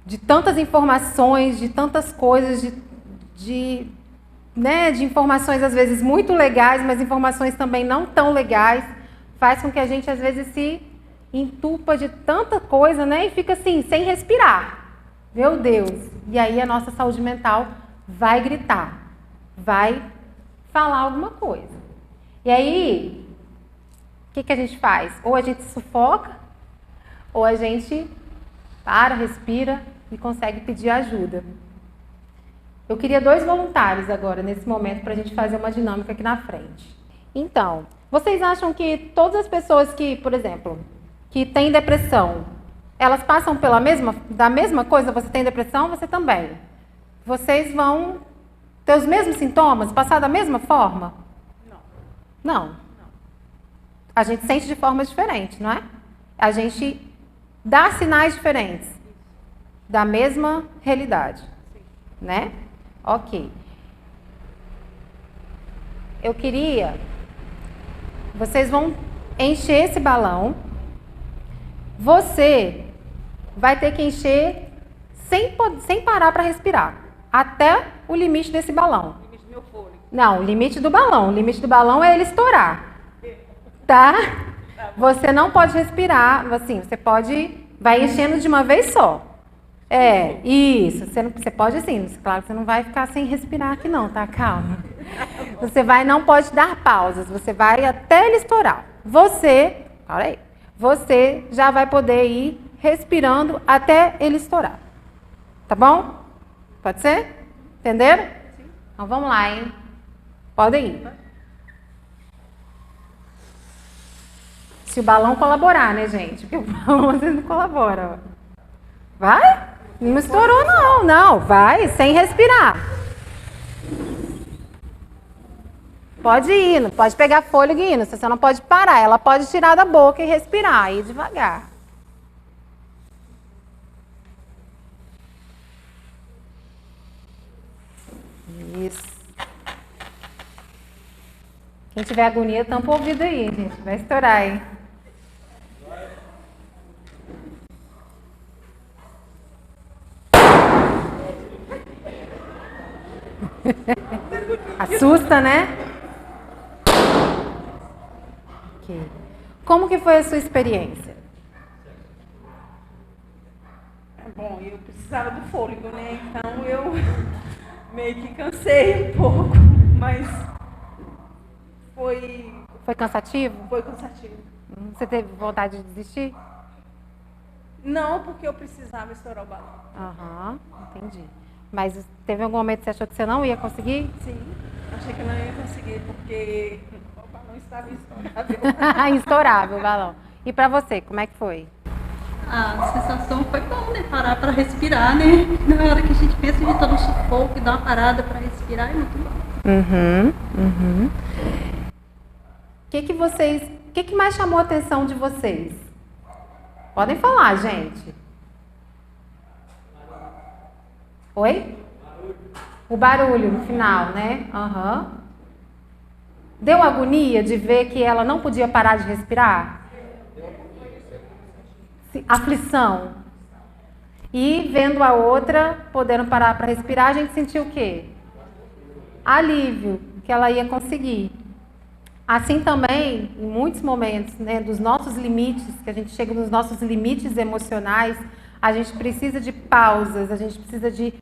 de tantas informações, de tantas coisas, de informações às vezes muito legais, mas informações também não tão legais, faz com que a gente às vezes se entupa de tanta coisa, né, e fica assim, sem respirar. Meu Deus! E aí a nossa saúde mental vai gritar, vai falar alguma coisa. E aí, o que a gente faz? Ou a gente sufoca, ou a gente para, respira e consegue pedir ajuda. Eu queria 2 voluntários agora, nesse momento, para a gente fazer uma dinâmica aqui na frente. Então, vocês acham que todas as pessoas que, por exemplo, que têm depressão, elas passam da mesma coisa? Você tem depressão, você também. Vocês vão ter os mesmos sintomas, passar da mesma forma? Não. A gente sente de formas diferentes, não é? A gente dá sinais diferentes da mesma realidade, né? Ok. Eu queria... Vocês vão encher esse balão. Você vai ter que encher sem parar para respirar, até o limite desse balão. O limite do meu fôlego. Não, o limite do balão. O limite do balão é ele estourar. Tá? Você não pode respirar, assim, você vai enchendo de uma vez só. Isso, você pode assim, claro que você não vai ficar sem respirar aqui não, tá? Calma. Você não pode dar pausas, você vai até ele estourar. Você já vai poder ir respirando até ele estourar. Tá bom? Pode ser? Entenderam? Sim. Então vamos lá, hein? Podem ir. Se o balão colaborar, né, gente? Porque o balão às vezes não colabora. Vai? Não estourou, não. Não, vai, sem respirar. Pode ir, não pode pegar fôlego e ir, você não pode parar. Ela pode tirar da boca e respirar, ir devagar. Isso. Quem tiver agonia, tampa o ouvido aí, gente. Vai estourar aí. Assusta, né? Ok. Como que foi a sua experiência? Bom, eu precisava do fôlego, né? Então eu meio que cansei um pouco, mas foi cansativo? Foi cansativo. Você teve vontade de desistir? Não, porque eu precisava estourar o balão. Aham, entendi. Mas teve algum momento que você achou que você não ia conseguir? Sim, achei que eu não ia conseguir, porque o balão estava estourável. Estourável o balão. E pra você, como é que foi? A sensação foi bom, né? Parar para respirar, né? Na hora que a gente pensa, a gente tá no sufoco e dá uma parada para respirar, é muito bom. O que mais chamou a atenção de vocês? Podem falar, gente. Oi? O barulho no final, né? Deu agonia de ver que ela não podia parar de respirar? Aflição. E vendo a outra podendo parar para respirar, a gente sentiu o quê? Alívio, que ela ia conseguir. Assim também, em muitos momentos, né, dos nossos limites, que a gente chega nos nossos limites emocionais, a gente precisa de pausas, a gente precisa de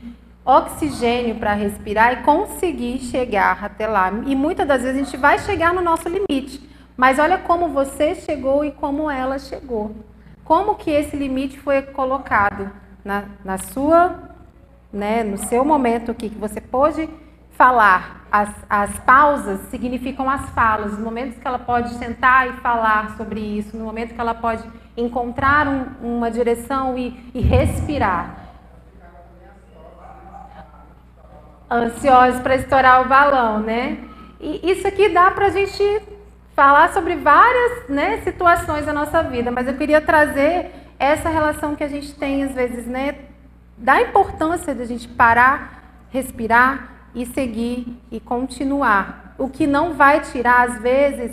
oxigênio para respirar e conseguir chegar até lá. E muitas das vezes a gente vai chegar no nosso limite, mas olha como você chegou e como ela chegou. Como que esse limite foi colocado na sua, né, no seu momento aqui, que você pôde falar. As pausas significam as falas, os momentos que ela pode sentar e falar sobre isso, no momento que ela pode encontrar uma direção e respirar. Ansiosos para estourar o balão, né? E isso aqui dá para a gente falar sobre várias, né, situações da nossa vida, mas eu queria trazer essa relação que a gente tem, às vezes, né, da importância de a gente parar, respirar e seguir e continuar. O que não vai tirar, às vezes,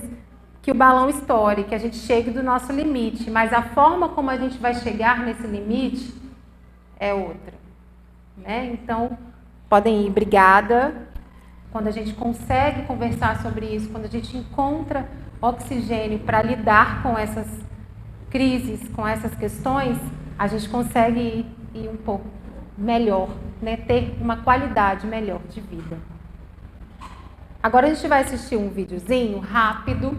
que o balão estoure, que a gente chegue do nosso limite, mas a forma como a gente vai chegar nesse limite é outra, né? Então, podem ir, obrigada. Quando a gente consegue conversar sobre isso, quando a gente encontra oxigênio para lidar com essas crises, com essas questões, a gente consegue ir um pouco melhor, né? Ter uma qualidade melhor de vida. Agora a gente vai assistir um videozinho rápido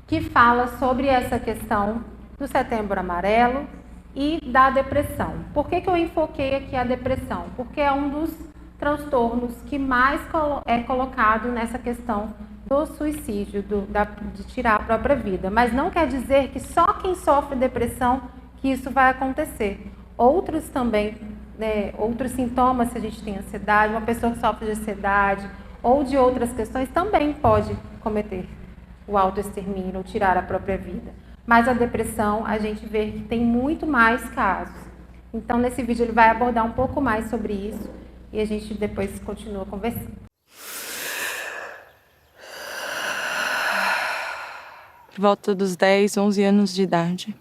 que fala sobre essa questão do Setembro Amarelo e da depressão. Por que eu enfoquei aqui a depressão? Porque é um dos transtornos que mais é colocado nessa questão do suicídio, de tirar a própria vida. Mas não quer dizer que só quem sofre depressão que isso vai acontecer. Outros também, né, outros sintomas, se a gente tem ansiedade, uma pessoa que sofre de ansiedade ou de outras questões também pode cometer o autoextermínio ou tirar a própria vida. Mas a depressão, a gente vê que tem muito mais casos. Então, nesse vídeo ele vai abordar um pouco mais sobre isso e a gente depois continua conversando. Por volta dos 10, 11 anos de idade,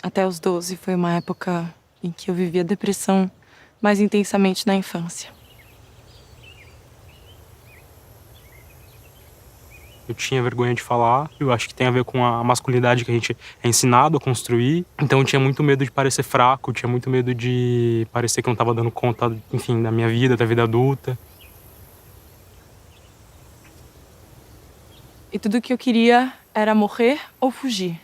até os 12 foi uma época em que eu vivia depressão mais intensamente na infância. Eu tinha vergonha de falar, eu acho que tem a ver com a masculinidade que a gente é ensinado a construir. Então eu tinha muito medo de parecer fraco, eu tinha muito medo de parecer que eu não estava dando conta, enfim, da minha vida, da vida adulta. E tudo que eu queria era morrer ou fugir.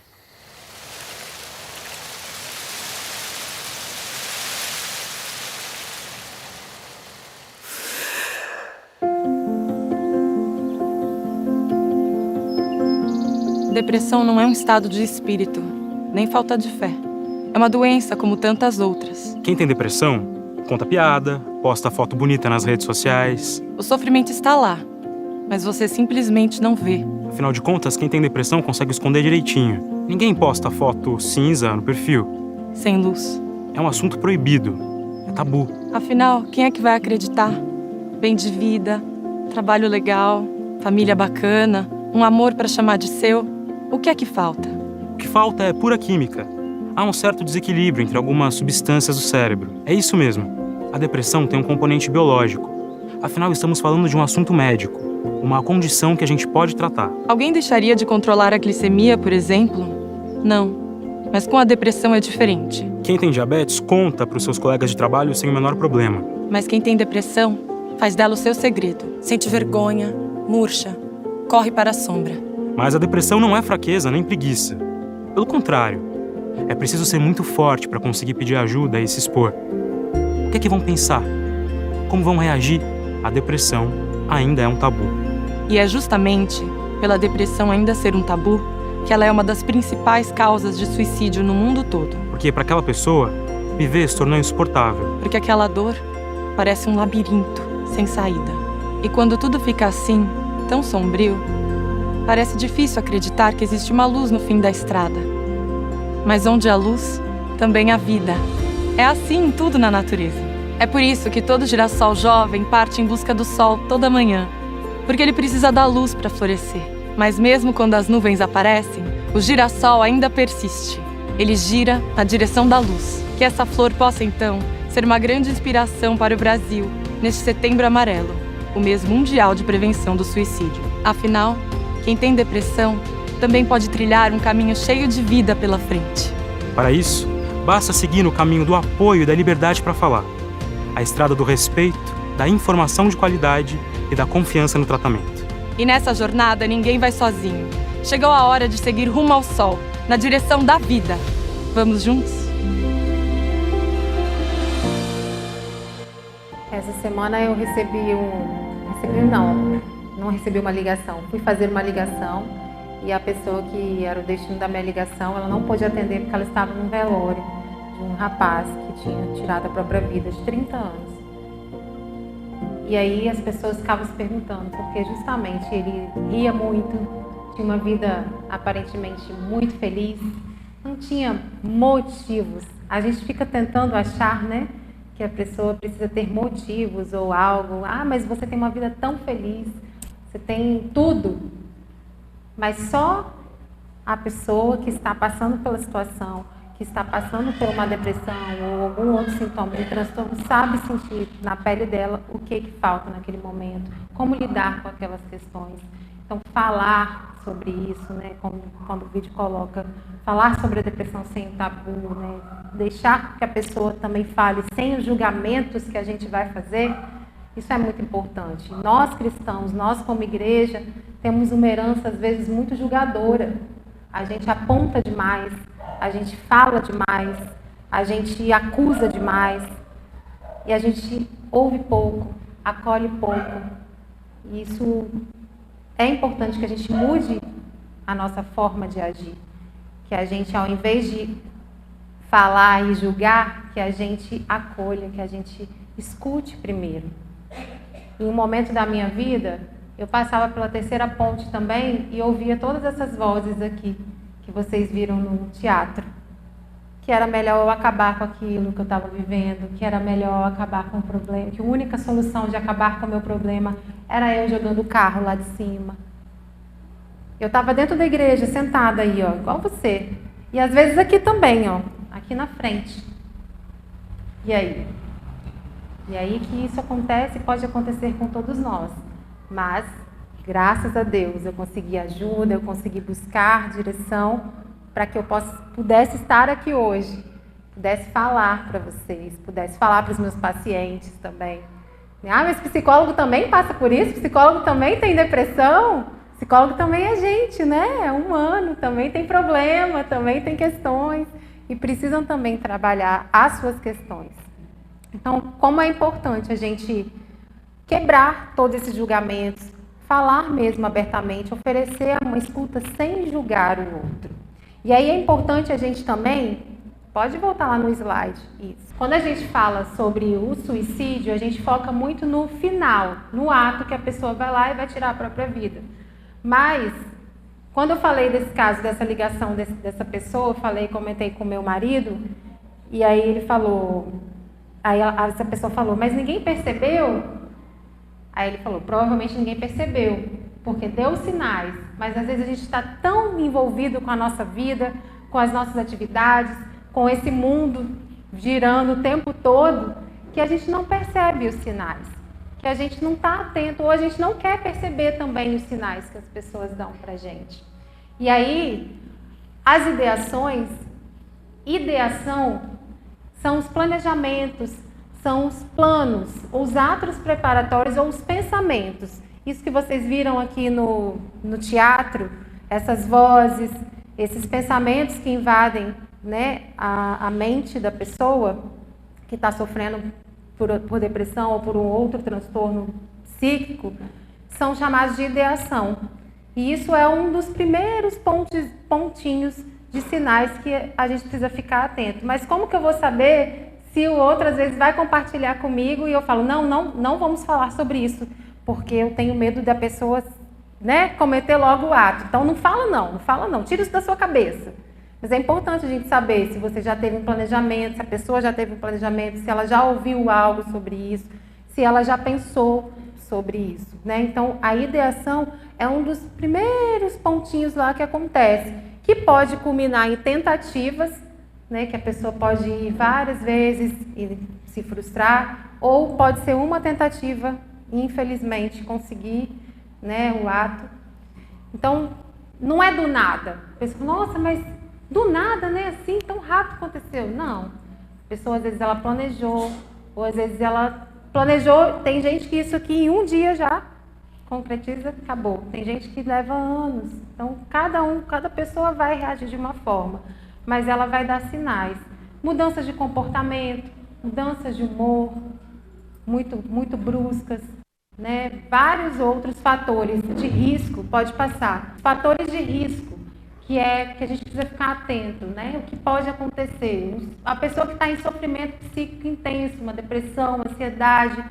Depressão não é um estado de espírito, nem falta de fé. É uma doença como tantas outras. Quem tem depressão, conta piada, posta foto bonita nas redes sociais. O sofrimento está lá, mas você simplesmente não vê. Afinal de contas, quem tem depressão consegue esconder direitinho. Ninguém posta foto cinza no perfil. Sem luz. É um assunto proibido. É tabu. Afinal, quem é que vai acreditar? Bem de vida, trabalho legal, família bacana, um amor para chamar de seu. O que é que falta? O que falta é pura química. Há um certo desequilíbrio entre algumas substâncias do cérebro. É isso mesmo. A depressão tem um componente biológico. Afinal, estamos falando de um assunto médico. Uma condição que a gente pode tratar. Alguém deixaria de controlar a glicemia, por exemplo? Não. Mas com a depressão é diferente. Quem tem diabetes conta para os seus colegas de trabalho sem o menor problema. Mas quem tem depressão faz dela o seu segredo. Sente vergonha, murcha, corre para a sombra. Mas a depressão não é fraqueza nem preguiça. Pelo contrário, é preciso ser muito forte para conseguir pedir ajuda e se expor. O que é que vão pensar? Como vão reagir? A depressão ainda é um tabu. E é justamente pela depressão ainda ser um tabu que ela é uma das principais causas de suicídio no mundo todo. Porque para aquela pessoa, viver se tornou insuportável. Porque aquela dor parece um labirinto sem saída. E quando tudo fica assim, tão sombrio, parece difícil acreditar que existe uma luz no fim da estrada. Mas onde há luz, também há vida. É assim em tudo na natureza. É por isso que todo girassol jovem parte em busca do sol toda manhã. Porque ele precisa da luz para florescer. Mas mesmo quando as nuvens aparecem, o girassol ainda persiste. Ele gira na direção da luz. Que essa flor possa, então, ser uma grande inspiração para o Brasil neste Setembro Amarelo, o mês mundial de prevenção do suicídio. Afinal, quem tem depressão também pode trilhar um caminho cheio de vida pela frente. Para isso, basta seguir no caminho do apoio e da liberdade para falar. A estrada do respeito, da informação de qualidade e da confiança no tratamento. E nessa jornada ninguém vai sozinho. Chegou a hora de seguir rumo ao sol, na direção da vida. Vamos juntos? Essa semana eu não recebi uma ligação. Fui fazer uma ligação e a pessoa que era o destino da minha ligação, ela não pôde atender porque ela estava num velório de um rapaz que tinha tirado a própria vida de 30 anos. E aí as pessoas ficavam se perguntando, porque justamente ele ria muito, tinha uma vida aparentemente muito feliz, não tinha motivos. A gente fica tentando achar, né, que a pessoa precisa ter motivos ou algo. Ah, mas você tem uma vida tão feliz, você tem tudo. Mas só a pessoa que está passando pela situação, que está passando por uma depressão ou algum outro sintoma de transtorno, sabe sentir na pele dela o que falta naquele momento, como lidar com aquelas questões. Então, falar sobre isso, né, como quando o vídeo coloca, falar sobre a depressão sem tabu, né, deixar que a pessoa também fale sem os julgamentos que a gente vai fazer, isso é muito importante. Nós cristãos, nós como igreja, temos uma herança às vezes muito julgadora. A gente aponta demais, a gente fala demais, a gente acusa demais e a gente ouve pouco, acolhe pouco. E isso é importante que a gente mude a nossa forma de agir. Que a gente, ao invés de falar e julgar, que a gente acolha, que a gente escute primeiro. Em um momento da minha vida, eu passava pela terceira ponte também e ouvia todas essas vozes aqui, que vocês viram no teatro. Que era melhor eu acabar com aquilo que eu estava vivendo, que era melhor eu acabar com o problema, que a única solução de acabar com o meu problema era eu jogando o carro lá de cima. Eu estava dentro da igreja, sentada aí, ó, igual você. E às vezes aqui também, ó, aqui na frente. E aí? E aí que isso acontece, pode acontecer com todos nós. Mas, graças a Deus, eu consegui ajuda, eu consegui buscar direção para que eu pudesse estar aqui hoje, pudesse falar para vocês, pudesse falar para os meus pacientes também. Ah, mas psicólogo também passa por isso? Psicólogo também tem depressão? Psicólogo também é gente, né? É humano, também tem problema, também tem questões e precisam também trabalhar as suas questões. Então, como é importante a gente quebrar todos esses julgamentos, falar mesmo abertamente, oferecer uma escuta sem julgar o outro. E aí é importante a gente também Pode voltar lá no slide. Isso. Quando a gente fala sobre o suicídio, a gente foca muito no final, no ato que a pessoa vai lá e vai tirar a própria vida. Mas, quando eu falei desse caso, dessa ligação dessa pessoa, comentei com meu marido, e aí ele falou, essa pessoa falou, mas ninguém percebeu? Aí ele falou, provavelmente ninguém percebeu, porque deu sinais, mas às vezes a gente está tão envolvido com a nossa vida, com as nossas atividades, com esse mundo girando o tempo todo, que a gente não percebe os sinais, que a gente não está atento, ou a gente não quer perceber também os sinais que as pessoas dão para a gente. E aí, as ideação são os planejamentos, são os planos, os atos preparatórios ou os pensamentos. Isso que vocês viram aqui no teatro, essas vozes, esses pensamentos que invadem, né, a mente da pessoa que está sofrendo por depressão ou por um outro transtorno psíquico, são chamados de ideação. E isso é um dos primeiros pontinhos de sinais que a gente precisa ficar atento. Mas como que eu vou saber se o outro às vezes vai compartilhar comigo e eu falo, não vamos falar sobre isso, porque eu tenho medo da pessoa, né, cometer logo o ato. Então não fala não, tira isso da sua cabeça. Mas é importante a gente saber se você já teve um planejamento, se a pessoa já teve um planejamento, se ela já ouviu algo sobre isso, se ela já pensou sobre isso, né? Então, a ideação é um dos primeiros pontinhos lá que acontece, que pode culminar em tentativas, né? Que a pessoa pode ir várias vezes e se frustrar, ou pode ser uma tentativa e, infelizmente, conseguir, né, o ato. Então, não é do nada. A pessoa, nossa, mas do nada, né? Assim, tão rápido aconteceu. Não. A pessoa, às vezes, ela planejou, ou às vezes ela planejou. Tem gente que isso aqui em um dia já concretiza, acabou. Tem gente que leva anos. Então, cada pessoa vai reagir de uma forma, mas ela vai dar sinais. Mudanças de comportamento, mudanças de humor, muito bruscas, né? Vários outros fatores de risco pode passar. Fatores de risco, que a gente precisa ficar atento, né? O que pode acontecer? A pessoa que está em sofrimento psíquico intenso, uma depressão, ansiedade,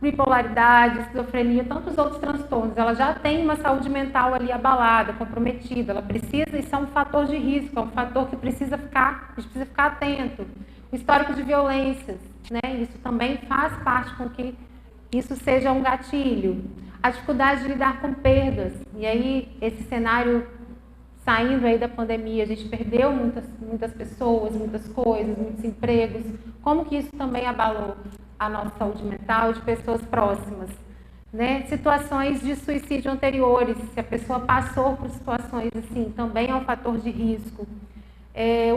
bipolaridade, esquizofrenia, tantos outros transtornos, ela já tem uma saúde mental ali abalada, comprometida, ela precisa, isso é um fator de risco, é um fator que a gente precisa ficar atento. O histórico de violências, né? Isso também faz parte com que isso seja um gatilho. A dificuldade de lidar com perdas, e aí esse cenário saindo aí da pandemia, a gente perdeu muitas pessoas, muitas coisas, muitos empregos. Como que isso também abalou a nossa saúde mental de pessoas próximas, né? Situações de suicídio anteriores, se a pessoa passou por situações assim, também é um fator de risco.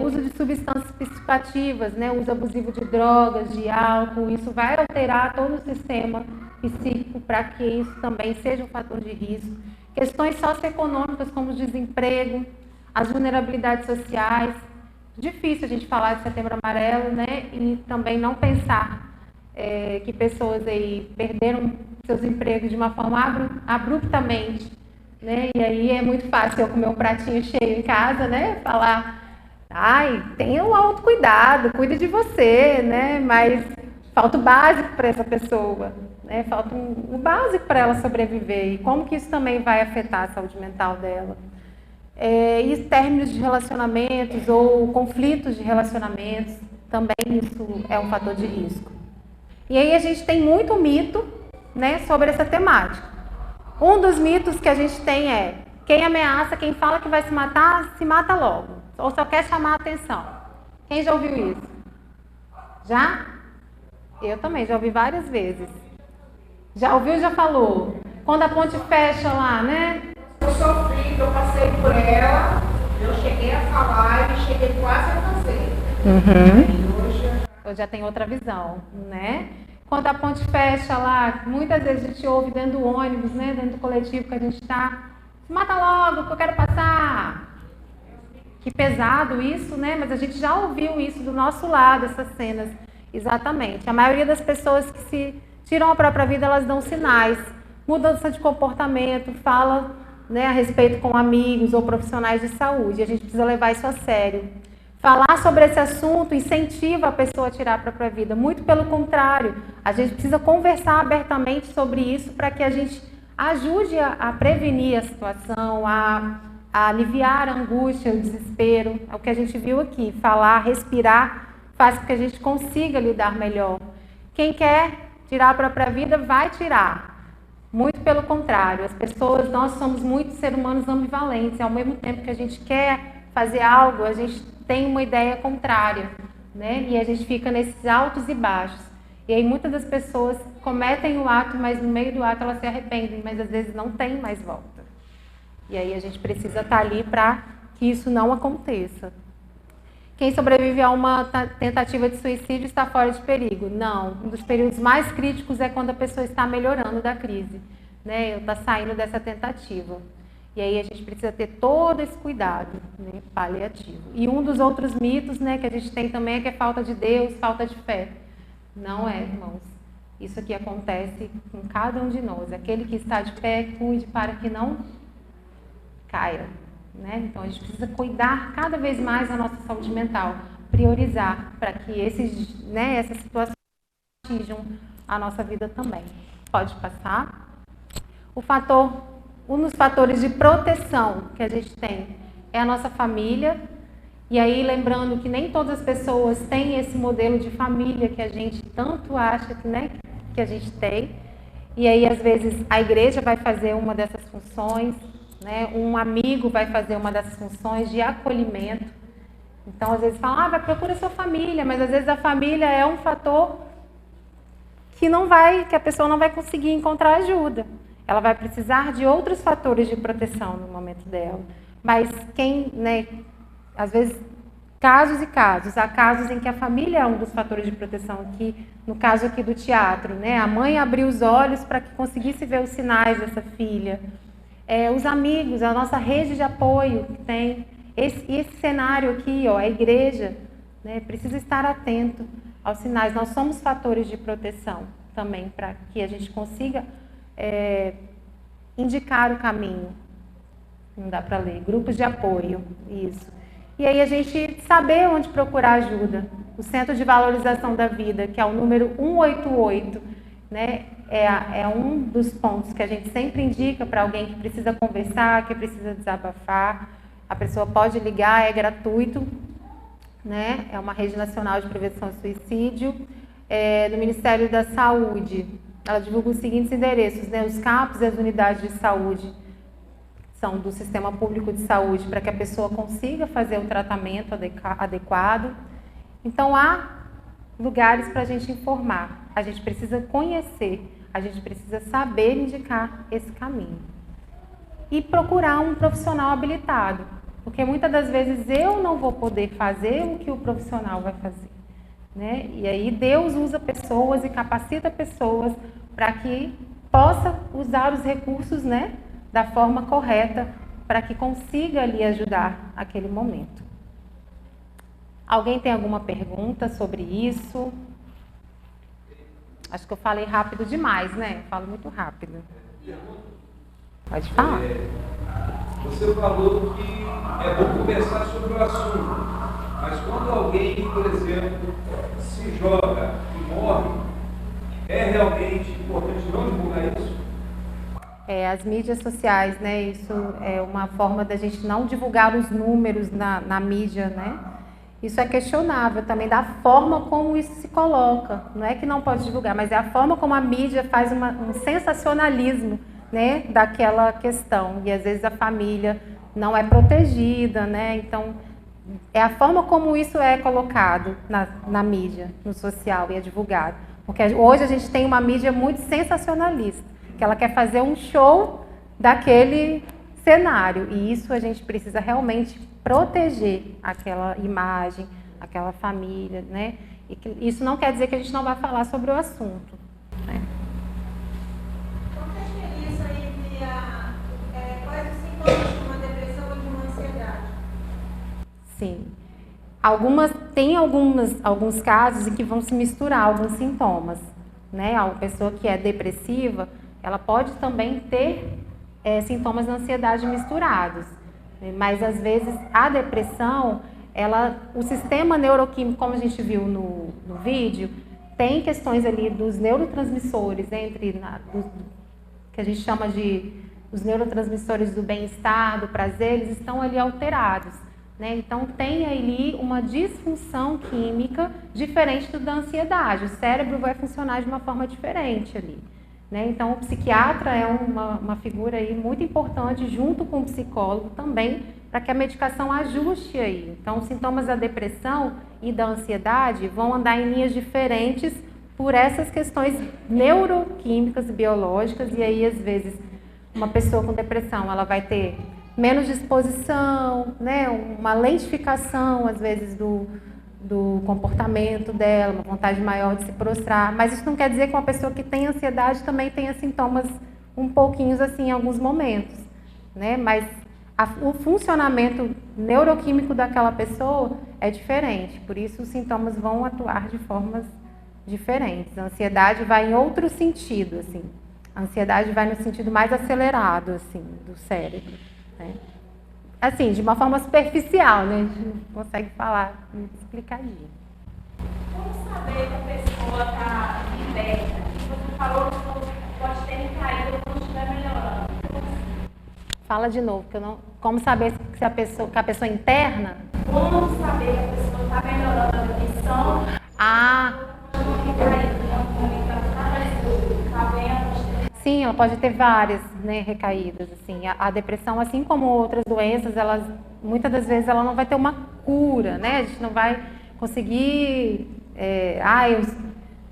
Uso de substâncias psicoativas, né? Uso abusivo de drogas, de álcool, isso vai alterar todo o sistema psíquico para que isso também seja um fator de risco. Questões socioeconômicas como o desemprego, as vulnerabilidades sociais. Difícil a gente falar de Setembro Amarelo, né? E também não pensar que pessoas aí perderam seus empregos de uma forma abruptamente, né? E aí é muito fácil eu comer um pratinho cheio em casa, né? Falar, tenha um autocuidado, cuide de você, né? Mas falta o básico para essa pessoa, né? Falta o básico para ela sobreviver. E como que isso também vai afetar a saúde mental dela? E términos de relacionamentos ou conflitos de relacionamentos, também isso é um fator de risco. E aí a gente tem muito mito, né, sobre essa temática. Um dos mitos que a gente tem é: quem ameaça, quem fala que vai se matar, se mata logo. Ou só quer chamar a atenção. Quem já ouviu isso? Já? Eu também, já ouvi várias vezes. Já ouviu, já falou? Quando a ponte fecha lá, né? Eu sofri, eu passei por ela, eu cheguei a falar e cheguei quase a fazer. Eu já tenho outra visão, né? Quando a ponte fecha lá, muitas vezes a gente ouve dentro do ônibus, né? Dentro do coletivo que a gente está, se mata logo que eu quero passar. Que pesado isso, né? Mas a gente já ouviu isso do nosso lado, essas cenas. Exatamente. A maioria das pessoas que se tiram a própria vida, elas dão sinais. Mudança de comportamento, fala, né, a respeito com amigos ou profissionais de saúde. A gente precisa levar isso a sério. falar sobre esse assunto incentiva a pessoa a tirar a própria vida. Muito pelo contrário, a gente precisa conversar abertamente sobre isso para que a gente ajude a prevenir a situação, a aliviar a angústia, o desespero. É o que a gente viu aqui. Falar, respirar, faz com que a gente consiga lidar melhor. Quem quer tirar a própria vida, vai tirar. Muito pelo contrário, as pessoas, nós somos muitos seres humanos ambivalentes. Ao mesmo tempo que a gente quer fazer algo, a gente tem uma ideia contrária, né? E a gente fica nesses altos e baixos. E aí muitas das pessoas cometem o ato, mas no meio do ato elas se arrependem, mas às vezes não tem mais volta. E aí a gente precisa estar ali para que isso não aconteça. Quem sobrevive a uma tentativa de suicídio está fora de perigo? Não. Um dos períodos mais críticos é quando a pessoa está melhorando da crise, né? Está saindo dessa tentativa. E aí a gente precisa ter todo esse cuidado, né, paliativo. E um dos outros mitos, né, que a gente tem também é que é falta de Deus, falta de fé. Não é, irmãos. Isso aqui acontece com cada um de nós. Aquele que está de pé, cuide para que não caia. Né? Então a gente precisa cuidar cada vez mais da nossa saúde mental, priorizar para que essas situações atinjam a nossa vida também. Pode passar. Um dos fatores de proteção que a gente tem é a nossa família. E aí lembrando que nem todas as pessoas têm esse modelo de família que a gente tanto acha que a gente tem. E aí às vezes a igreja vai fazer uma dessas funções, né? Um amigo vai fazer uma dessas funções de acolhimento. Então, às vezes fala, vai procura sua família, mas às vezes a família é um fator que a pessoa não vai conseguir encontrar ajuda. Ela vai precisar de outros fatores de proteção no momento dela. Mas às vezes, casos e casos. Há casos em que a família é um dos fatores de proteção. Aqui, no caso aqui do teatro, né? A mãe abriu os olhos para que conseguisse ver os sinais dessa filha. Os amigos, a nossa rede de apoio que tem. Esse cenário aqui, a igreja, né, precisa estar atento aos sinais. Nós somos fatores de proteção também, para que a gente consiga indicar o caminho. Não dá para ler. Grupos de apoio, isso. E aí a gente saber onde procurar ajuda. O Centro de Valorização da Vida, que é o número 188, né, é um dos pontos que a gente sempre indica para alguém que precisa conversar, que precisa desabafar. A pessoa pode ligar, é gratuito, né? É uma rede nacional de prevenção de suicídio, do Ministério da Saúde. Ela divulga os seguintes endereços, né? Os CAPs e as unidades de saúde são do Sistema Público de Saúde, para que a pessoa consiga fazer o tratamento adequado. Então, há lugares para a gente informar. A gente precisa conhecer, a gente precisa saber indicar esse caminho. E procurar um profissional habilitado, porque muitas das vezes eu não vou poder fazer o que o profissional vai fazer, né? E aí Deus usa pessoas e capacita pessoas para que possa usar os recursos, né, da forma correta, para que consiga ali ajudar aquele momento. Alguém tem alguma pergunta sobre isso? Acho que eu falei rápido demais, né? Eu falo muito rápido. Pode falar. Você falou que é bom conversar sobre o assunto, mas quando alguém, por exemplo, se joga e morre, é realmente importante não divulgar isso? As mídias sociais, né? Isso é uma forma da gente não divulgar os números na mídia, né? Isso é questionável também, da forma como isso se coloca. Não é que não pode divulgar, mas é a forma como a mídia faz um sensacionalismo, né, daquela questão. E às vezes a família não é protegida, né? Então, é a forma como isso é colocado na mídia, no social, e é divulgado. Porque hoje a gente tem uma mídia muito sensacionalista, que ela quer fazer um show daquele cenário. E isso a gente precisa realmente proteger aquela imagem, aquela família, né? E isso não quer dizer que a gente não vai falar sobre o assunto, né? Qual é a diferença entre quais os sintomas de uma depressão e de uma ansiedade? Sim. Tem alguns casos em que vão se misturar alguns sintomas, né? A pessoa que é depressiva, ela pode também ter sintomas de ansiedade misturados. Mas, às vezes, a depressão, o sistema neuroquímico, como a gente viu no vídeo, tem questões ali dos neurotransmissores, que a gente chama de os neurotransmissores do bem-estar, do prazer, eles estão ali alterados, né? Então tem ali uma disfunção química diferente da ansiedade. O cérebro vai funcionar de uma forma diferente ali, né? Então o psiquiatra é uma figura aí muito importante, junto com o psicólogo também, para que a medicação ajuste aí. Então, os sintomas da depressão e da ansiedade vão andar em linhas diferentes por essas questões neuroquímicas e biológicas, e aí, às vezes, uma pessoa com depressão, ela vai ter menos disposição, né? Uma lentificação, às vezes, do comportamento dela, uma vontade maior de se prostrar, mas isso não quer dizer que uma pessoa que tem ansiedade também tenha sintomas um pouquinho assim em alguns momentos, né? Mas o funcionamento neuroquímico daquela pessoa é diferente, por isso os sintomas vão atuar de formas diferentes. A ansiedade vai em outro sentido, assim. A ansiedade vai no sentido mais acelerado, assim, do cérebro, né? Assim, de uma forma superficial, né? A gente não consegue falar muito explicadinho. Como saber que a pessoa está liberta? Você falou que pode ter recaído quando estiver melhorando. Fala de novo, que eu não. Como saber se a pessoa interna? Como saber que a pessoa está melhorando a depressão? Sim, ela pode ter várias, né, recaídas. Assim. A depressão, assim como outras doenças, muitas das vezes ela não vai ter uma cura, né? A gente não vai conseguir.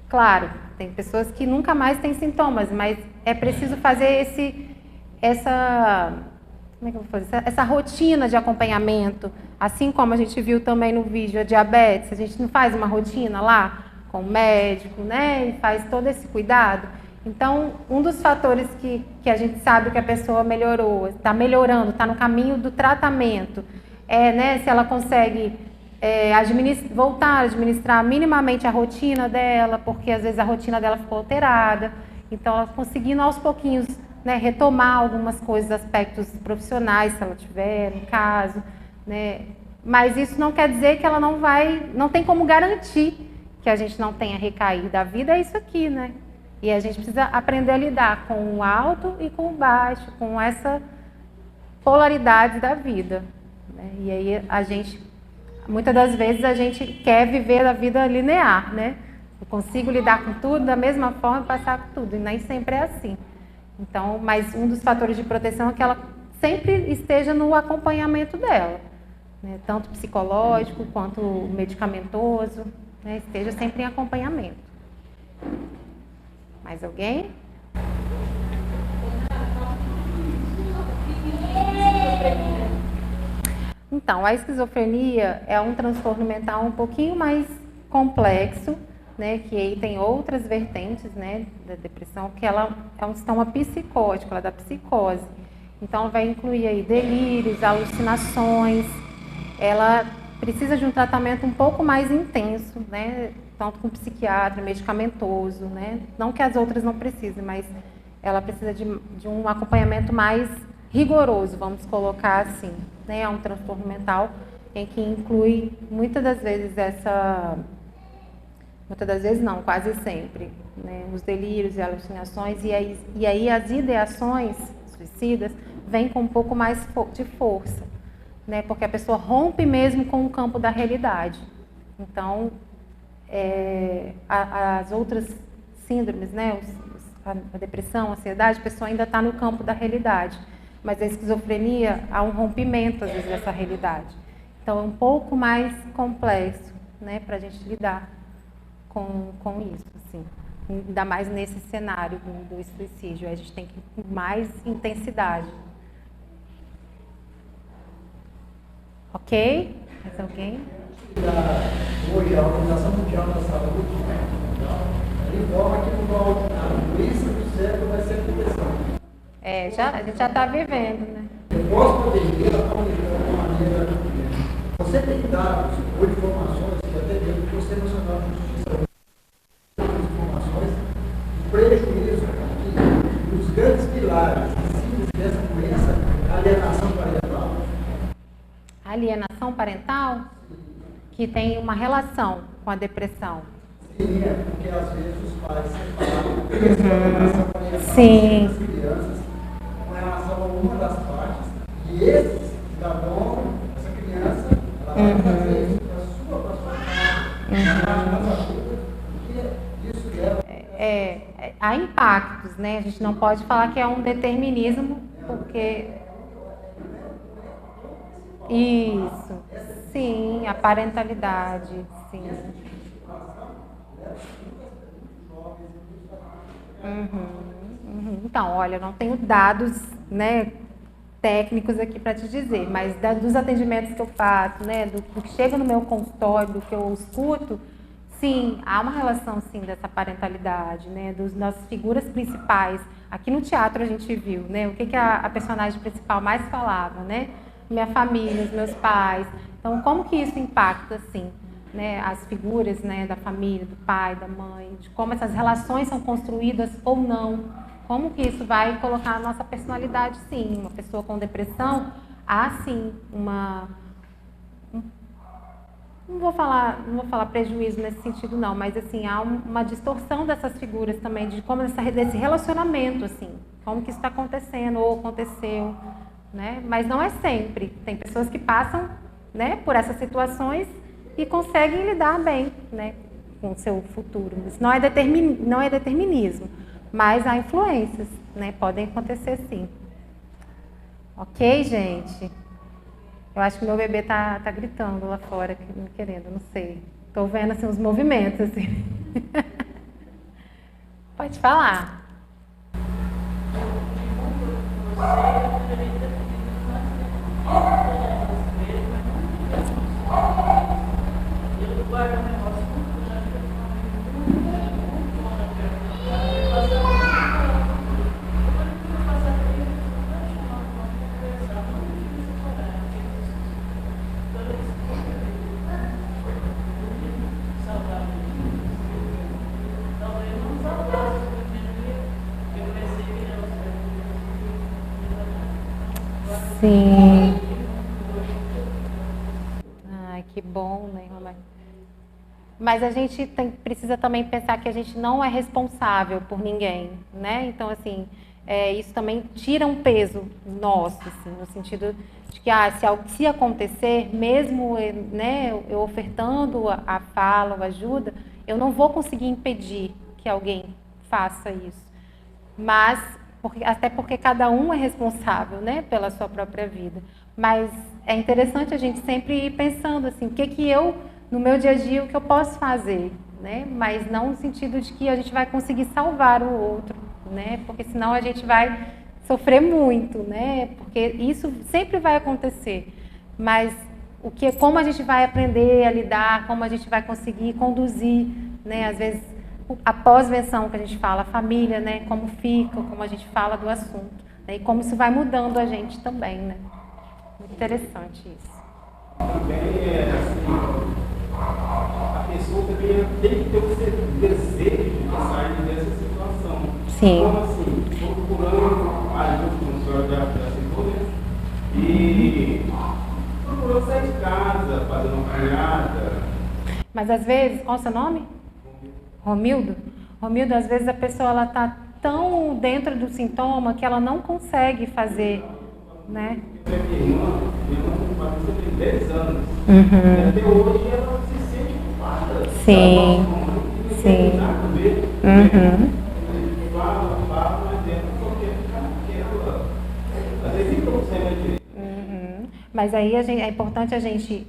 Claro, tem pessoas que nunca mais têm sintomas, mas é preciso fazer essa rotina de acompanhamento, assim como a gente viu também no vídeo a diabetes, a gente não faz uma rotina lá com o médico, né, e faz todo esse cuidado. Então, um dos fatores que a gente sabe que a pessoa melhorou, está melhorando, está no caminho do tratamento, né, se ela consegue voltar a administrar minimamente a rotina dela, porque às vezes a rotina dela ficou alterada, então ela conseguindo aos pouquinhos, né, retomar algumas coisas, aspectos profissionais, se ela tiver, no caso, né? Mas isso não quer dizer que ela não tem como garantir que a gente não tenha recaído. A vida é isso aqui, né? E a gente precisa aprender a lidar com o alto e com o baixo, com essa polaridade da vida, né? E aí muitas das vezes a gente quer viver a vida linear, né? Eu consigo lidar com tudo da mesma forma e passar por tudo, e nem sempre é assim. Então, mas um dos fatores de proteção é que ela sempre esteja no acompanhamento dela, né? Tanto psicológico quanto medicamentoso, né? Esteja sempre em acompanhamento. Mais alguém? Então, a esquizofrenia é um transtorno mental um pouquinho mais complexo, né, que aí tem outras vertentes, né, da depressão, que ela é um sintoma psicótico, ela é da psicose. Então, ela vai incluir aí delírios, alucinações. Ela precisa de um tratamento um pouco mais intenso, né, tanto com psiquiatra, medicamentoso, né. Não que as outras não precisem, mas ela precisa de um acompanhamento mais rigoroso, vamos colocar assim, né. É um transtorno mental em que inclui muitas das vezes não, quase sempre, né, os delírios e alucinações, e aí as ideações suicidas vêm com um pouco mais de força, né, porque a pessoa rompe mesmo com o campo da realidade. Então, as outras síndromes, né, a depressão, a ansiedade, a pessoa ainda está no campo da realidade, mas a esquizofrenia há um rompimento, às vezes, dessa realidade. Então, é um pouco mais complexo, né, para a gente lidar com isso, assim. Ainda mais nesse cenário do suicídio, a gente tem que ir com mais intensidade. Ok? Mais alguém? Hoje, a Organização Mundial da Saúde informa que a doença do cérebro vai ser proteção. A gente já está vivendo, né? Eu posso proteger de uma maneira. Você tem dados ou informações que até dentro do Conselho Nacional de Justiça, informações de prejuízo que os grandes pilares dessa doença, alienação parental. alienação parental, que tem uma relação com a depressão. Sim, é porque às vezes os pais separam Sim. as crianças com relação a uma das partes, e esses cidadãos, essa criança, ela vai fazer isso para a sua parte, porque isso leva. Há impactos, né? A gente não pode falar que é um determinismo, porque. Isso, sim, a parentalidade, sim. Então, olha, eu não tenho dados, né, técnicos aqui para te dizer, mas dos atendimentos que eu faço, né, do que chega no meu consultório, do que eu escuto, sim, há uma relação, sim, dessa parentalidade, né, das figuras principais. Aqui no teatro a gente viu, né, o que a personagem principal mais falava, né, minha família, os meus pais. Então, como que isso impacta, assim, né, as figuras, né, da família, do pai, da mãe, de como essas relações são construídas ou não, como que isso vai colocar a nossa personalidade, sim. Uma pessoa com depressão, há sim não vou falar prejuízo nesse sentido não, mas assim, há uma distorção dessas figuras também, de como desse relacionamento, assim, como que isso está acontecendo ou aconteceu, né, mas não é sempre. Tem pessoas que passam, né, por essas situações e conseguem lidar bem, né, com o seu futuro. Isso não é determinismo, mas há influências, né, podem acontecer sim. Ok, gente? Eu acho que meu bebê tá gritando lá fora, me querendo, não sei. Tô vendo assim os movimentos, assim. Pode falar. Sim. Ai, que bom, né, Romero? Mas a gente precisa também pensar que a gente não é responsável por ninguém, né? Então, assim, isso também tira um peso nosso, assim, no sentido de que, se acontecer, mesmo, né, eu ofertando a fala, a ajuda, eu não vou conseguir impedir que alguém faça isso. Mas até porque cada um é responsável, né, pela sua própria vida. Mas é interessante a gente sempre ir pensando assim, o que eu, no meu dia a dia, o que eu posso fazer, né? Mas não no sentido de que a gente vai conseguir salvar o outro, né? Porque senão a gente vai sofrer muito, né? Porque isso sempre vai acontecer. Mas como a gente vai aprender a lidar, como a gente vai conseguir conduzir, né? Às vezes a pós-venção que a gente fala, a família, né, como fica, como a gente fala do assunto, né, e como isso vai mudando a gente também, né. Muito interessante isso. Também a pessoa também tem que ter o desejo de sair dessa situação. Sim. Como assim? Estou procurando ajuda, como a senhora já citou, né? E procurando sair de casa, fazendo uma caminhada. Mas às vezes, qual é o seu nome? Romildo? Romildo, às vezes a pessoa ela está tão dentro do sintoma que ela não consegue fazer, né? Minha irmã tem 10 anos. E até hoje ela se sente culpada. Sim. Sim. Fala, mas ela só quer ficar naquela. Às vezes não consegue direito. Mas aí é importante a gente